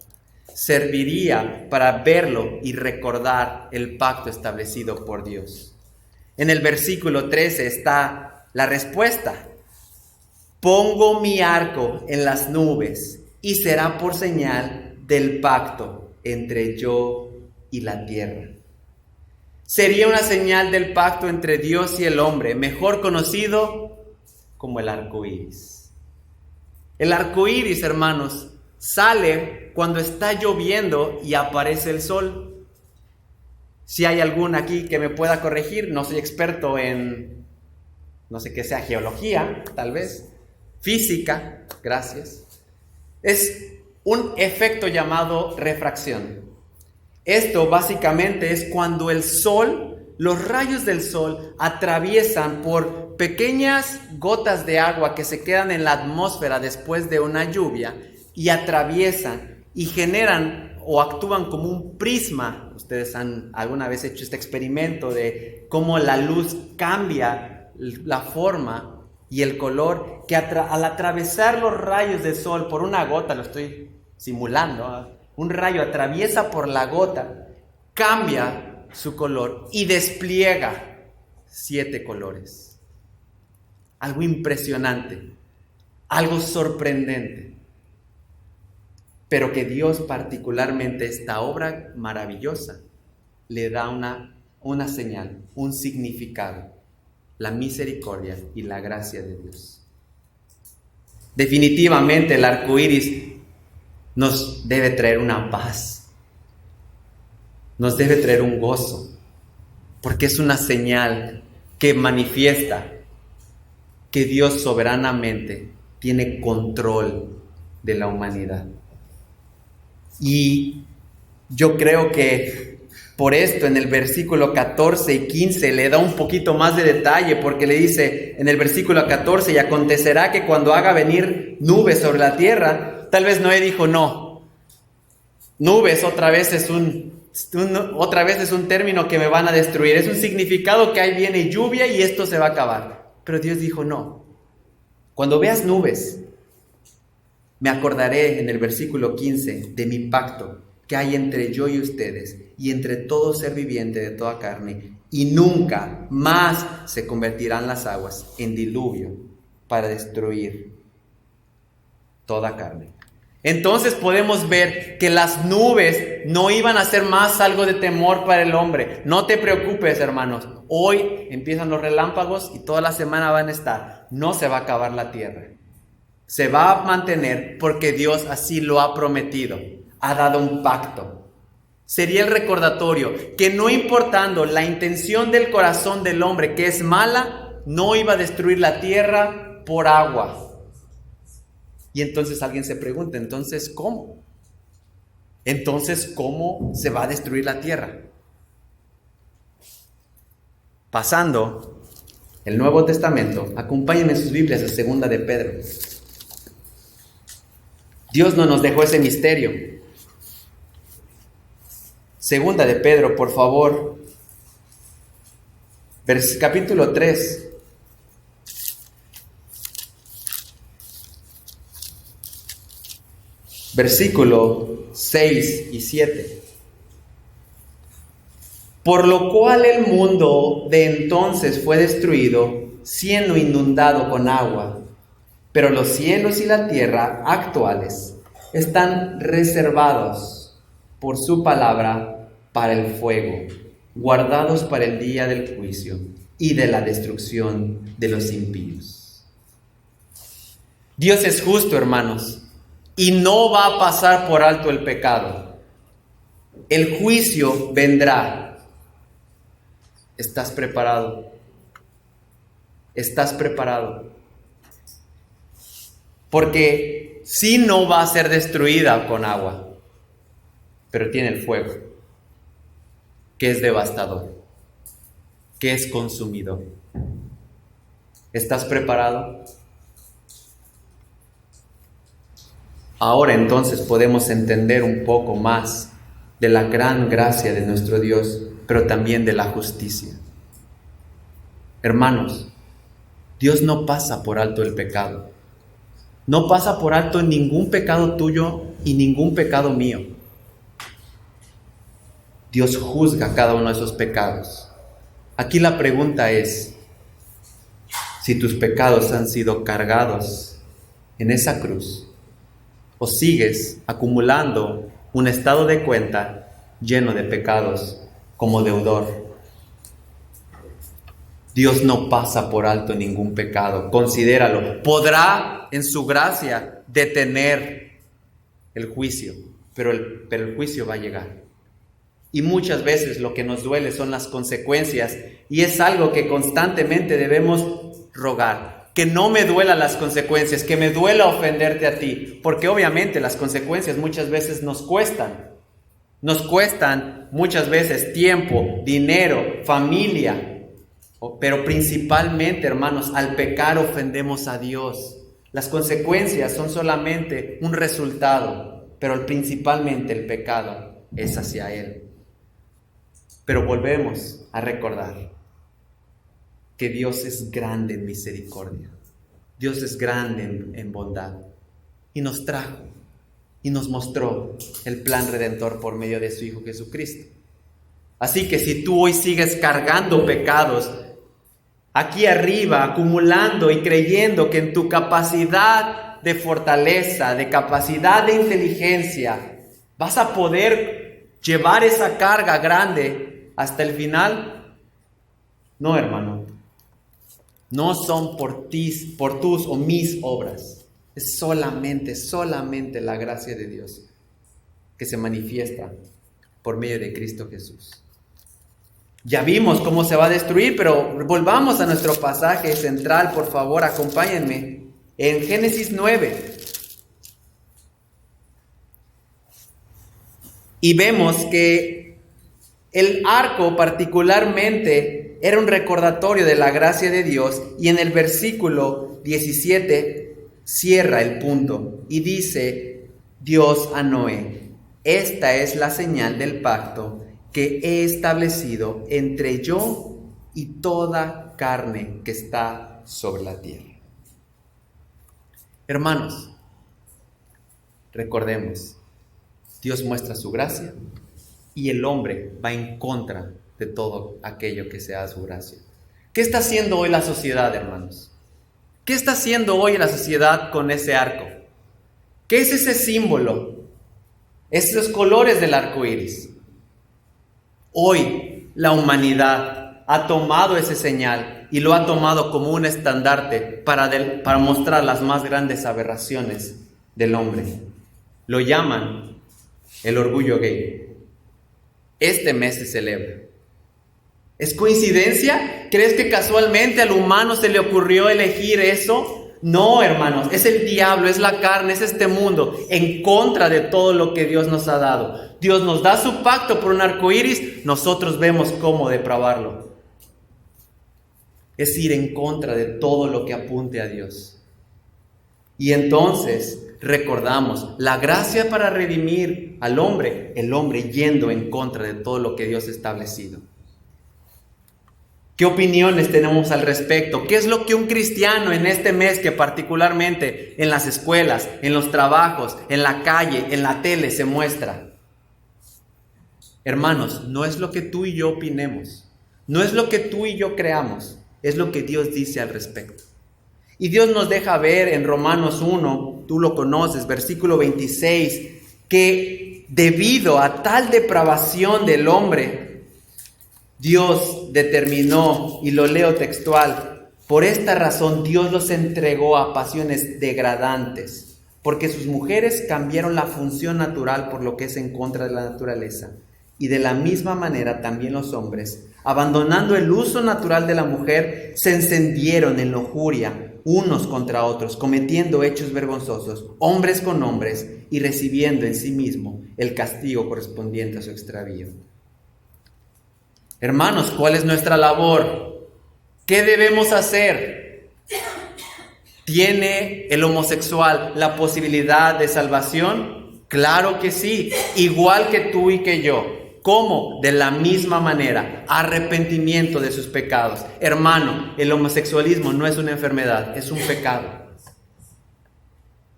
serviría para verlo y recordar el pacto establecido por Dios. En el versículo 13 está la respuesta. Pongo mi arco en las nubes y será por señal del pacto entre yo y la tierra. Sería una señal del pacto entre Dios y el hombre, mejor conocido como el arco iris. El arco iris, hermanos, sale cuando está lloviendo y aparece el sol. Si hay alguno aquí que me pueda corregir, no soy experto en, no sé qué sea, geología, tal vez, física, gracias. Es un efecto llamado refracción. Esto básicamente es cuando el sol, los rayos del sol atraviesan por pequeñas gotas de agua que se quedan en la atmósfera después de una lluvia y atraviesan y generan o actúan como un prisma. Ustedes han alguna vez hecho este experimento de cómo la luz cambia la forma y el color, que al atravesar los rayos del sol por una gota, lo estoy simulando, un rayo atraviesa por la gota, cambia su color y despliega 7 colores. Algo impresionante, algo sorprendente. Pero que Dios particularmente esta obra maravillosa le da una señal, un significado, la misericordia y la gracia de Dios. Definitivamente el arco iris nos debe traer una paz, nos debe traer un gozo, porque es una señal que manifiesta que Dios soberanamente tiene control de la humanidad. Y yo creo que por esto en el versículo 14 y 15 le da un poquito más de detalle, porque le dice en el versículo 14, y acontecerá que cuando haga venir nubes sobre la tierra. Tal vez Noé dijo, no, nubes otra vez es un término que me van a destruir, es un significado que ahí viene lluvia y esto se va a acabar. Pero Dios dijo, no, cuando veas nubes, me acordaré en el versículo 15 de mi pacto que hay entre yo y ustedes y entre todo ser viviente de toda carne, y nunca más se convertirán las aguas en diluvio para destruir toda carne. Entonces podemos ver que las nubes no iban a ser más algo de temor para el hombre. No te preocupes, hermanos. Hoy empiezan los relámpagos y toda la semana van a estar. No se va a acabar la tierra. Se va a mantener porque Dios así lo ha prometido. Ha dado un pacto. Sería el recordatorio que no importando la intención del corazón del hombre, que es mala, no iba a destruir la tierra por agua. Y entonces alguien se pregunta, ¿entonces cómo? Entonces, ¿cómo se va a destruir la tierra? Pasando el Nuevo Testamento, acompáñenme en sus Biblias a 2 de Pedro. Dios no nos dejó ese misterio. 2 de Pedro, por favor. Capítulo 3. Versículo 6 y 7. Por lo cual el mundo de entonces fue destruido, siendo inundado con agua. Pero los cielos y la tierra actuales están reservados por su palabra para el fuego, guardados para el día del juicio y de la destrucción de los impíos. Dios es justo, hermanos, y no va a pasar por alto el pecado. El juicio vendrá. ¿Estás preparado? ¿Estás preparado? Porque sí, no va a ser destruida con agua, pero tiene el fuego, que es devastador, que es consumidor. ¿Estás preparado? Ahora entonces podemos entender un poco más de la gran gracia de nuestro Dios, pero también de la justicia. Hermanos, Dios no pasa por alto el pecado. No pasa por alto ningún pecado tuyo y ningún pecado mío. Dios juzga cada uno de esos pecados. Aquí la pregunta es, si tus pecados han sido cargados en esa cruz, o sigues acumulando un estado de cuenta lleno de pecados como deudor. Dios no pasa por alto ningún pecado, considéralo. Podrá en su gracia detener el juicio, pero el juicio va a llegar. Y muchas veces lo que nos duele son las consecuencias, y es algo que constantemente debemos rogar. Que no me duelan las consecuencias, que me duela ofenderte a ti, porque obviamente las consecuencias muchas veces nos cuestan. Nos cuestan muchas veces tiempo, dinero, familia, pero principalmente, hermanos, al pecar ofendemos a Dios. Las consecuencias son solamente un resultado, pero principalmente el pecado es hacia Él. Pero volvemos a recordar que Dios es grande en misericordia. Dios es grande en bondad. Y nos trajo y nos mostró el plan redentor por medio de su Hijo Jesucristo. Así que si tú hoy sigues cargando pecados aquí arriba, acumulando y creyendo que en tu capacidad de fortaleza, de capacidad de inteligencia, vas a poder llevar esa carga grande hasta el final, no, hermano. No son por tus o mis obras. Es solamente la gracia de Dios que se manifiesta por medio de Cristo Jesús. Ya vimos cómo se va a destruir, pero volvamos a nuestro pasaje central, por favor, acompáñenme. En Génesis 9. Y vemos que el arco particularmente era un recordatorio de la gracia de Dios, y en el versículo 17 cierra el punto y dice Dios a Noé: esta es la señal del pacto que he establecido entre yo y toda carne que está sobre la tierra. Hermanos, recordemos, Dios muestra su gracia y el hombre va en contra de todo aquello que sea su gracia. ¿Qué está haciendo hoy la sociedad, hermanos? ¿Qué está haciendo hoy la sociedad con ese arco? ¿Qué es ese símbolo? Esos colores del arco iris. Hoy la humanidad ha tomado ese señal y lo ha tomado como un estandarte para mostrar las más grandes aberraciones del hombre. Lo llaman el orgullo gay. Este mes se celebra. ¿Es coincidencia? ¿Crees que casualmente al humano se le ocurrió elegir eso? No, hermanos, es el diablo, es la carne, es este mundo en contra de todo lo que Dios nos ha dado. Dios nos da su pacto por un arco iris, nosotros vemos cómo depravarlo. Es ir en contra de todo lo que apunte a Dios. Y entonces recordamos la gracia para redimir al hombre, el hombre yendo en contra de todo lo que Dios ha establecido. ¿Qué opiniones tenemos al respecto? ¿Qué es lo que un cristiano en este mes, que particularmente en las escuelas, en los trabajos, en la calle, en la tele se muestra? Hermanos, no es lo que tú y yo opinemos, no es lo que tú y yo creamos, es lo que Dios dice al respecto. Y Dios nos deja ver en Romanos 1, tú lo conoces, versículo 26, que debido a tal depravación del hombre, Dios determinó, y lo leo textual: por esta razón Dios los entregó a pasiones degradantes, porque sus mujeres cambiaron la función natural por lo que es en contra de la naturaleza. Y de la misma manera también los hombres, abandonando el uso natural de la mujer, se encendieron en lujuria unos contra otros, cometiendo hechos vergonzosos, hombres con hombres, y recibiendo en sí mismo el castigo correspondiente a su extravío. Hermanos, ¿cuál es nuestra labor? ¿Qué debemos hacer? ¿Tiene el homosexual la posibilidad de salvación? Claro que sí, igual que tú y que yo. ¿Cómo? De la misma manera, arrepentimiento de sus pecados. Hermano, el homosexualismo no es una enfermedad, es un pecado.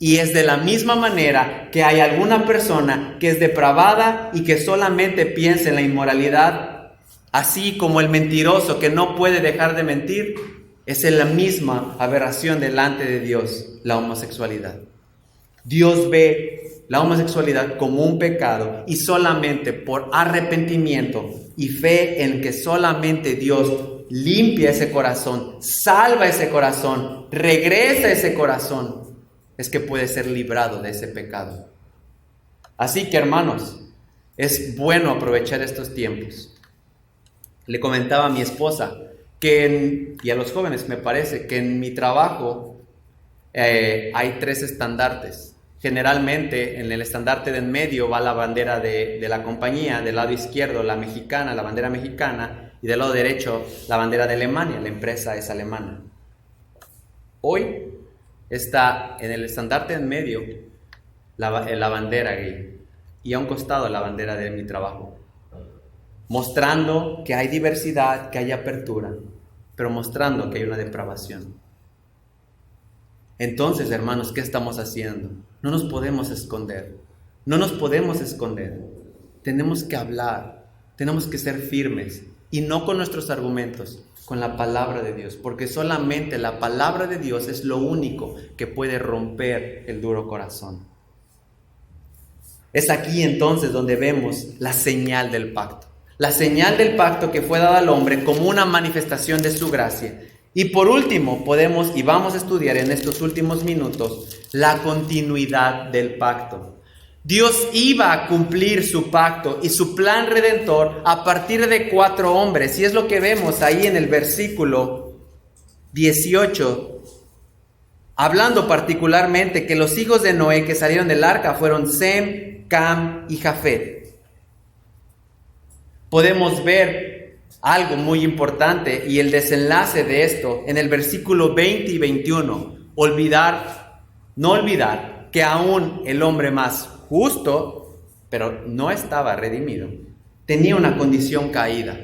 Y es de la misma manera que hay alguna persona que es depravada y que solamente piensa en la inmoralidad, así como el mentiroso que no puede dejar de mentir, es en la misma aberración delante de Dios, la homosexualidad. Dios ve la homosexualidad como un pecado y solamente por arrepentimiento y fe en que solamente Dios limpia ese corazón, salva ese corazón, regresa ese corazón, es que puede ser librado de ese pecado. Así que, hermanos, es bueno aprovechar estos tiempos. Le comentaba a mi esposa y a los jóvenes, me parece que en mi trabajo hay 3 estandartes. Generalmente en el estandarte de en medio va la bandera de la compañía, del lado izquierdo la mexicana, la bandera mexicana, y del lado derecho la bandera de Alemania, la empresa es alemana. Hoy está en el estandarte en medio la bandera gay y a un costado la bandera de mi trabajo, mostrando que hay diversidad, que hay apertura, pero mostrando que hay una depravación. Entonces, hermanos, ¿qué estamos haciendo? No nos podemos esconder, no nos podemos esconder. Tenemos que hablar, tenemos que ser firmes y no con nuestros argumentos, con la palabra de Dios, porque solamente la palabra de Dios es lo único que puede romper el duro corazón. Es aquí entonces donde vemos la señal del pacto. La señal del pacto que fue dada al hombre como una manifestación de su gracia. Y por último, podemos y vamos a estudiar en estos últimos minutos la continuidad del pacto. Dios iba a cumplir su pacto y su plan redentor a partir de 4 hombres. Y es lo que vemos ahí en el versículo 18, hablando particularmente que los hijos de Noé que salieron del arca fueron Sem, Cam y Jafet. Podemos ver algo muy importante y el desenlace de esto en el versículo 20 y 21. No olvidar que aún el hombre más justo, pero no estaba redimido, tenía una condición caída.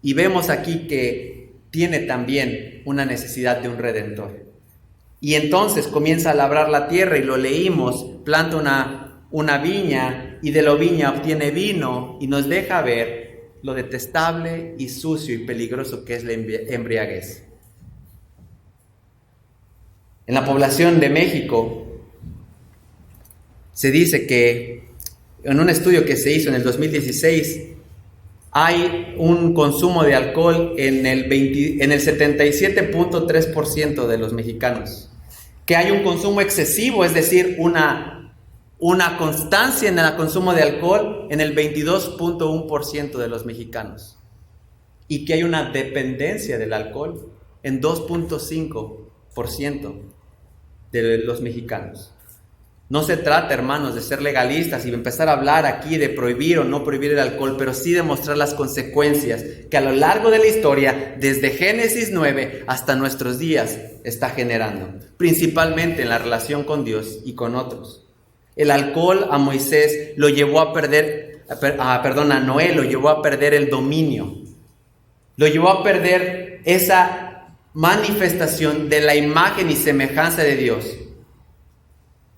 Y vemos aquí que tiene también una necesidad de un redentor. Y entonces comienza a labrar la tierra y lo leímos, planta una viña y de la viña obtiene vino y nos deja ver lo detestable y sucio y peligroso que es la embriaguez. En la población de México se dice que en un estudio que se hizo en el 2016 hay un consumo de alcohol en el 77.3% de los mexicanos, que hay un consumo excesivo, es decir, una constancia en el consumo de alcohol en el 22.1% de los mexicanos, y que hay una dependencia del alcohol en 2.5% de los mexicanos. No se trata, hermanos, de ser legalistas y empezar a hablar aquí de prohibir o no prohibir el alcohol, pero sí de mostrar las consecuencias que a lo largo de la historia, desde Génesis 9 hasta nuestros días, está generando, principalmente en la relación con Dios y con otros. El alcohol a Moisés lo llevó a perder, a Noé lo llevó a perder el dominio, lo llevó a perder esa manifestación de la imagen y semejanza de Dios.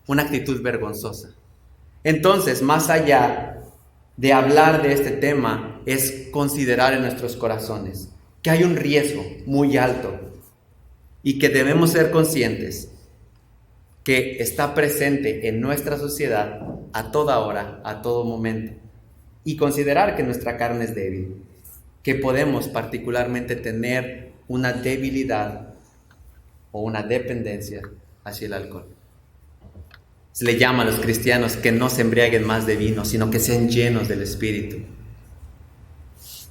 Una actitud vergonzosa. Entonces, más allá de hablar de este tema, es considerar en nuestros corazones que hay un riesgo muy alto y que debemos ser conscientes que está presente en nuestra sociedad a toda hora, a todo momento, y considerar que nuestra carne es débil, que podemos particularmente tener una debilidad o una dependencia hacia el alcohol. Se le llama a los cristianos que no se embriaguen más de vino, sino que sean llenos del Espíritu.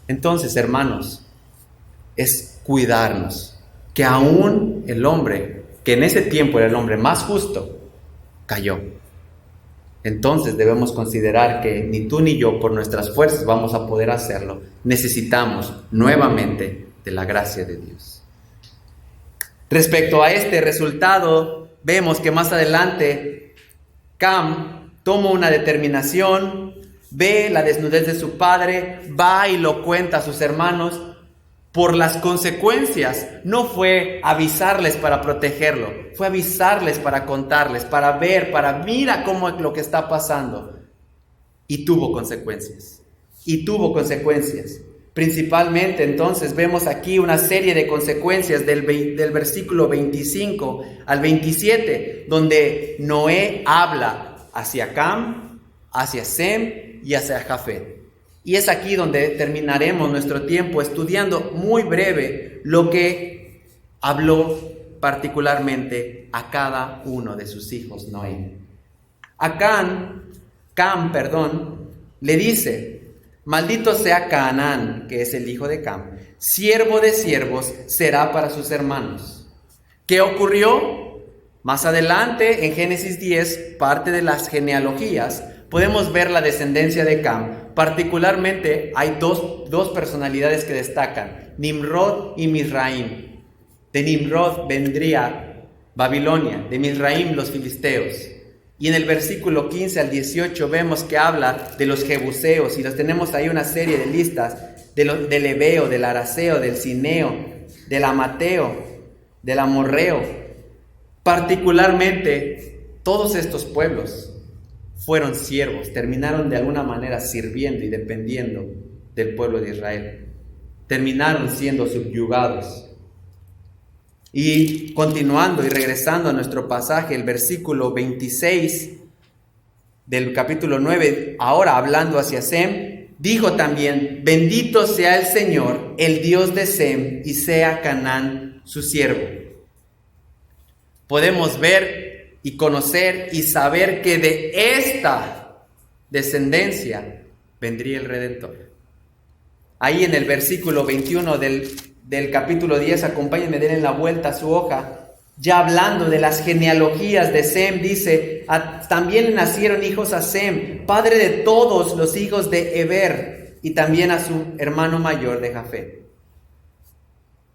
Entonces, hermanos, es cuidarnos, que aún el hombre, que en ese tiempo era el hombre más justo, cayó. Entonces debemos considerar que ni tú ni yo por nuestras fuerzas vamos a poder hacerlo. Necesitamos nuevamente de la gracia de Dios. Respecto a este resultado, vemos que más adelante Cam toma una determinación, ve la desnudez de su padre, va y lo cuenta a sus hermanos, por las consecuencias. No fue avisarles para protegerlo, fue avisarles para contarles, para ver, para mira cómo es lo que está pasando. Y tuvo consecuencias. Y tuvo consecuencias. Principalmente entonces vemos aquí una serie de consecuencias del versículo 25 al 27, donde Noé habla hacia Cam, hacia Sem y hacia Jafet. Y es aquí donde terminaremos nuestro tiempo estudiando muy breve lo que habló particularmente a cada uno de sus hijos Noé. A Cam, le dice: maldito sea Canaán, que es el hijo de Cam, siervo de siervos será para sus hermanos. ¿Qué ocurrió? Más adelante, en Génesis 10, parte de las genealogías, podemos ver la descendencia de Cam. Particularmente hay dos personalidades que destacan: Nimrod y Mizraim. De Nimrod vendría Babilonia, de Mizraim los filisteos. Y en el versículo 15 al 18 vemos que habla de los jebuseos, y los tenemos ahí una serie de listas del Ebeo, del Araceo, del Cineo, del Amateo, del Amorreo. Particularmente todos estos pueblos fueron siervos, terminaron de alguna manera sirviendo y dependiendo del pueblo de Israel. Terminaron siendo subyugados. Y continuando y regresando a nuestro pasaje, el versículo 26 del capítulo 9, ahora hablando hacia Sem, dijo también: bendito sea el Señor, el Dios de Sem, y sea Canaán su siervo. Podemos ver y conocer y saber que de esta descendencia vendría el Redentor. Ahí en el versículo 21 del capítulo 10, acompáñenme, denle la vuelta a su hoja, ya hablando de las genealogías de Sem, dice: también nacieron hijos a Sem, padre de todos los hijos de Eber, y también a su hermano mayor de Jafet.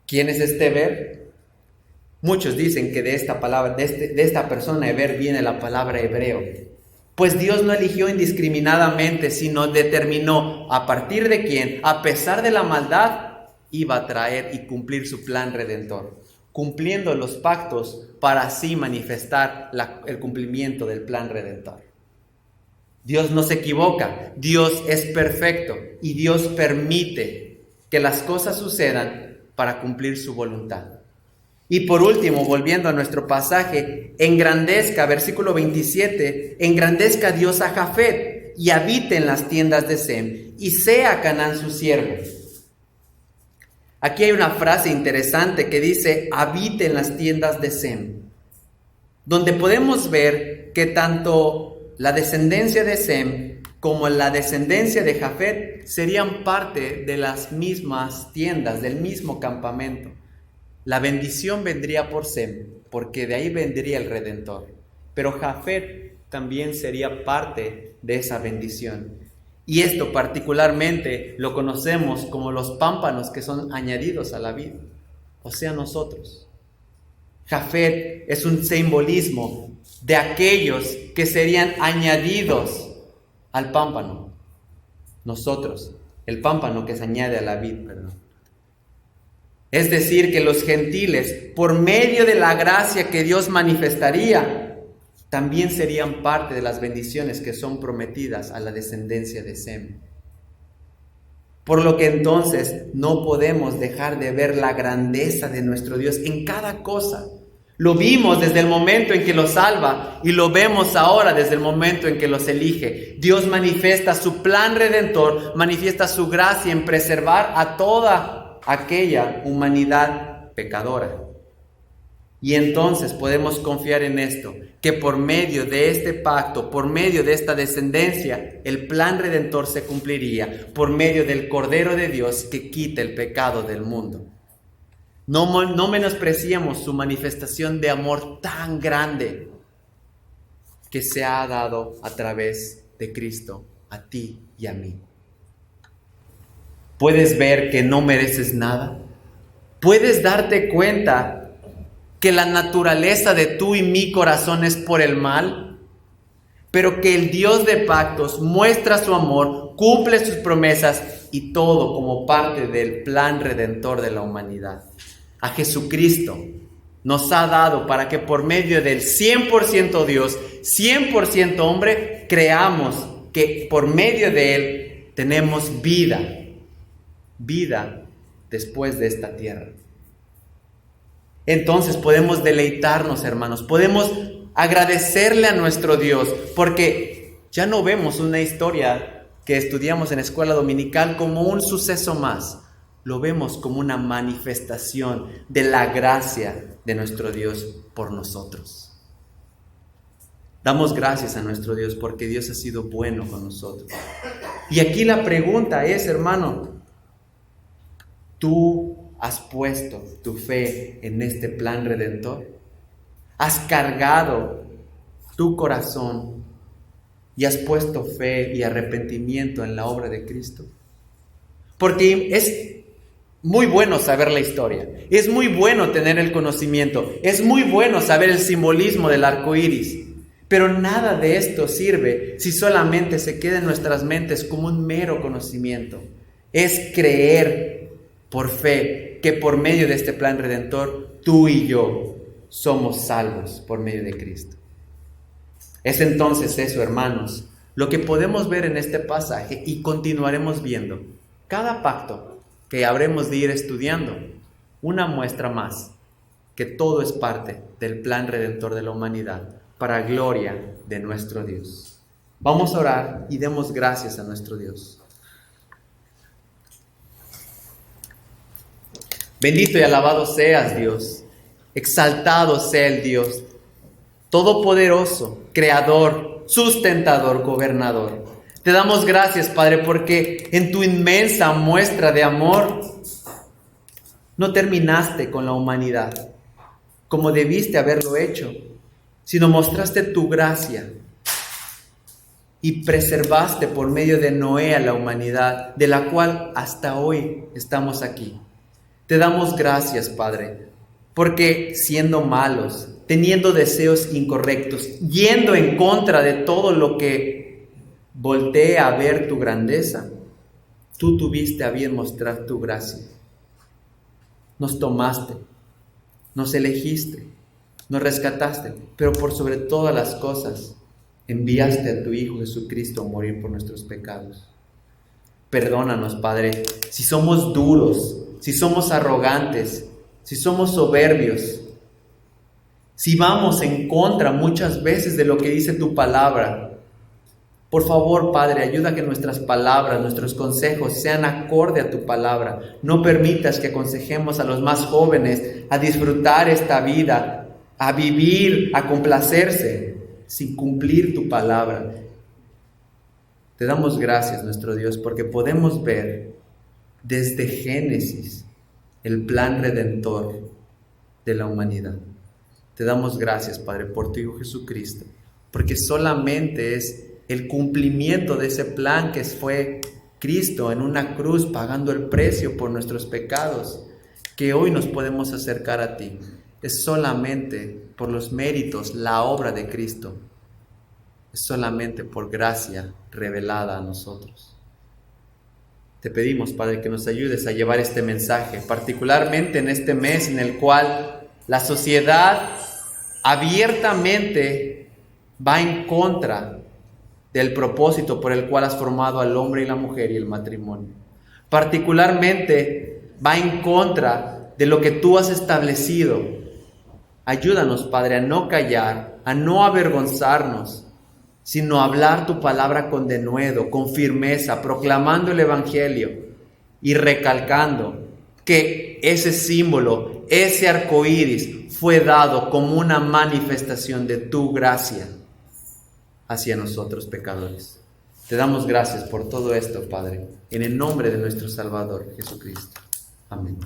¿Quién es este Eber? Muchos dicen que de esta palabra, de esta persona Eber, viene la palabra hebreo. Pues Dios no eligió indiscriminadamente, sino determinó a partir de quién, a pesar de la maldad, iba a traer y cumplir su plan redentor, cumpliendo los pactos para así manifestar el cumplimiento del plan redentor. Dios no se equivoca, Dios es perfecto y Dios permite que las cosas sucedan para cumplir su voluntad. Y por último, volviendo a nuestro pasaje, engrandezca, versículo 27, engrandezca Dios a Jafet y habite en las tiendas de Sem y sea Canaán su siervo. Aquí hay una frase interesante que dice: habite en las tiendas de Sem, donde podemos ver que tanto la descendencia de Sem como la descendencia de Jafet serían parte de las mismas tiendas, del mismo campamento. La bendición vendría por Sem, porque de ahí vendría el Redentor. Pero Jafet también sería parte de esa bendición. Y esto particularmente lo conocemos como los pámpanos que son añadidos a la vid, o sea, nosotros. Jafet es un simbolismo de aquellos que serían añadidos al pámpano. Nosotros, el pámpano que se añade a la vid, perdón. Es decir, que los gentiles, por medio de la gracia que Dios manifestaría, también serían parte de las bendiciones que son prometidas a la descendencia de Sem. Por lo que entonces no podemos dejar de ver la grandeza de nuestro Dios en cada cosa. Lo vimos desde el momento en que los salva y lo vemos ahora desde el momento en que los elige. Dios manifiesta su plan redentor, manifiesta su gracia en preservar a toda aquella humanidad pecadora. Y entonces podemos confiar en esto, que por medio de este pacto, por medio de esta descendencia, el plan redentor se cumpliría por medio del Cordero de Dios que quita el pecado del mundo. No menospreciemos su manifestación de amor tan grande que se ha dado a través de Cristo a ti y a mí. ¿Puedes ver que no mereces nada? ¿Puedes darte cuenta que la naturaleza de tu y mi corazón es por el mal? Pero que el Dios de pactos muestra su amor, cumple sus promesas y todo como parte del plan redentor de la humanidad. A Jesucristo nos ha dado para que por medio del 100% Dios, 100% hombre, creamos que por medio de Él tenemos vida después de esta tierra. Entonces podemos deleitarnos, hermanos, podemos agradecerle a nuestro Dios, porque ya no vemos una historia que estudiamos en escuela dominical como un suceso más. Lo vemos como una manifestación de la gracia de nuestro Dios por nosotros. Damos gracias a nuestro Dios porque Dios ha sido bueno con nosotros. Y aquí la pregunta es, hermano, ¿tú has puesto tu fe en este plan redentor? ¿Has cargado tu corazón y has puesto fe y arrepentimiento en la obra de Cristo? Porque es muy bueno saber la historia, es muy bueno tener el conocimiento, es muy bueno saber el simbolismo del arco iris, pero nada de esto sirve si solamente se queda en nuestras mentes como un mero conocimiento. Es creer por fe que por medio de este plan redentor, tú y yo somos salvos por medio de Cristo. Es entonces eso, hermanos, lo que podemos ver en este pasaje y continuaremos viendo. Cada pacto que habremos de ir estudiando, una muestra más que todo es parte del plan redentor de la humanidad para gloria de nuestro Dios. Vamos a orar y demos gracias a nuestro Dios. Bendito y alabado seas, Dios. Exaltado sea el Dios todopoderoso, creador, sustentador, gobernador. Te damos gracias, Padre, porque en tu inmensa muestra de amor no terminaste con la humanidad como debiste haberlo hecho, sino mostraste tu gracia y preservaste por medio de Noé a la humanidad, de la cual hasta hoy estamos aquí. Te damos gracias, Padre, porque siendo malos, teniendo deseos incorrectos, yendo en contra de todo lo que voltea a ver tu grandeza, tú tuviste a bien mostrar tu gracia. Nos tomaste, nos elegiste, nos rescataste, pero por sobre todas las cosas, enviaste a tu Hijo Jesucristo a morir por nuestros pecados. Perdónanos, Padre, si somos duros, si somos arrogantes, si somos soberbios, si vamos en contra muchas veces de lo que dice tu palabra. Por favor, Padre, ayuda a que nuestras palabras, nuestros consejos sean acorde a tu palabra. No permitas que aconsejemos a los más jóvenes a disfrutar esta vida, a vivir, a complacerse, sin cumplir tu palabra. Te damos gracias, nuestro Dios, porque podemos ver desde Génesis el plan redentor de la humanidad. Te damos gracias, Padre, por tu Hijo Jesucristo, porque solamente es el cumplimiento de ese plan que fue Cristo en una cruz pagando el precio por nuestros pecados, que hoy nos podemos acercar a ti. Es solamente por los méritos, la obra de Cristo. Es solamente por gracia revelada a nosotros. Te pedimos, Padre, que nos ayudes a llevar este mensaje, particularmente en este mes en el cual la sociedad abiertamente va en contra del propósito por el cual has formado al hombre y la mujer y el matrimonio. Particularmente va en contra de lo que tú has establecido. Ayúdanos, Padre, a no callar, a no avergonzarnos, sino a hablar tu palabra con denuedo, con firmeza, proclamando el Evangelio y recalcando que ese símbolo, ese arco iris, fue dado como una manifestación de tu gracia hacia nosotros pecadores. Te damos gracias por todo esto, Padre, en el nombre de nuestro Salvador Jesucristo. Amén.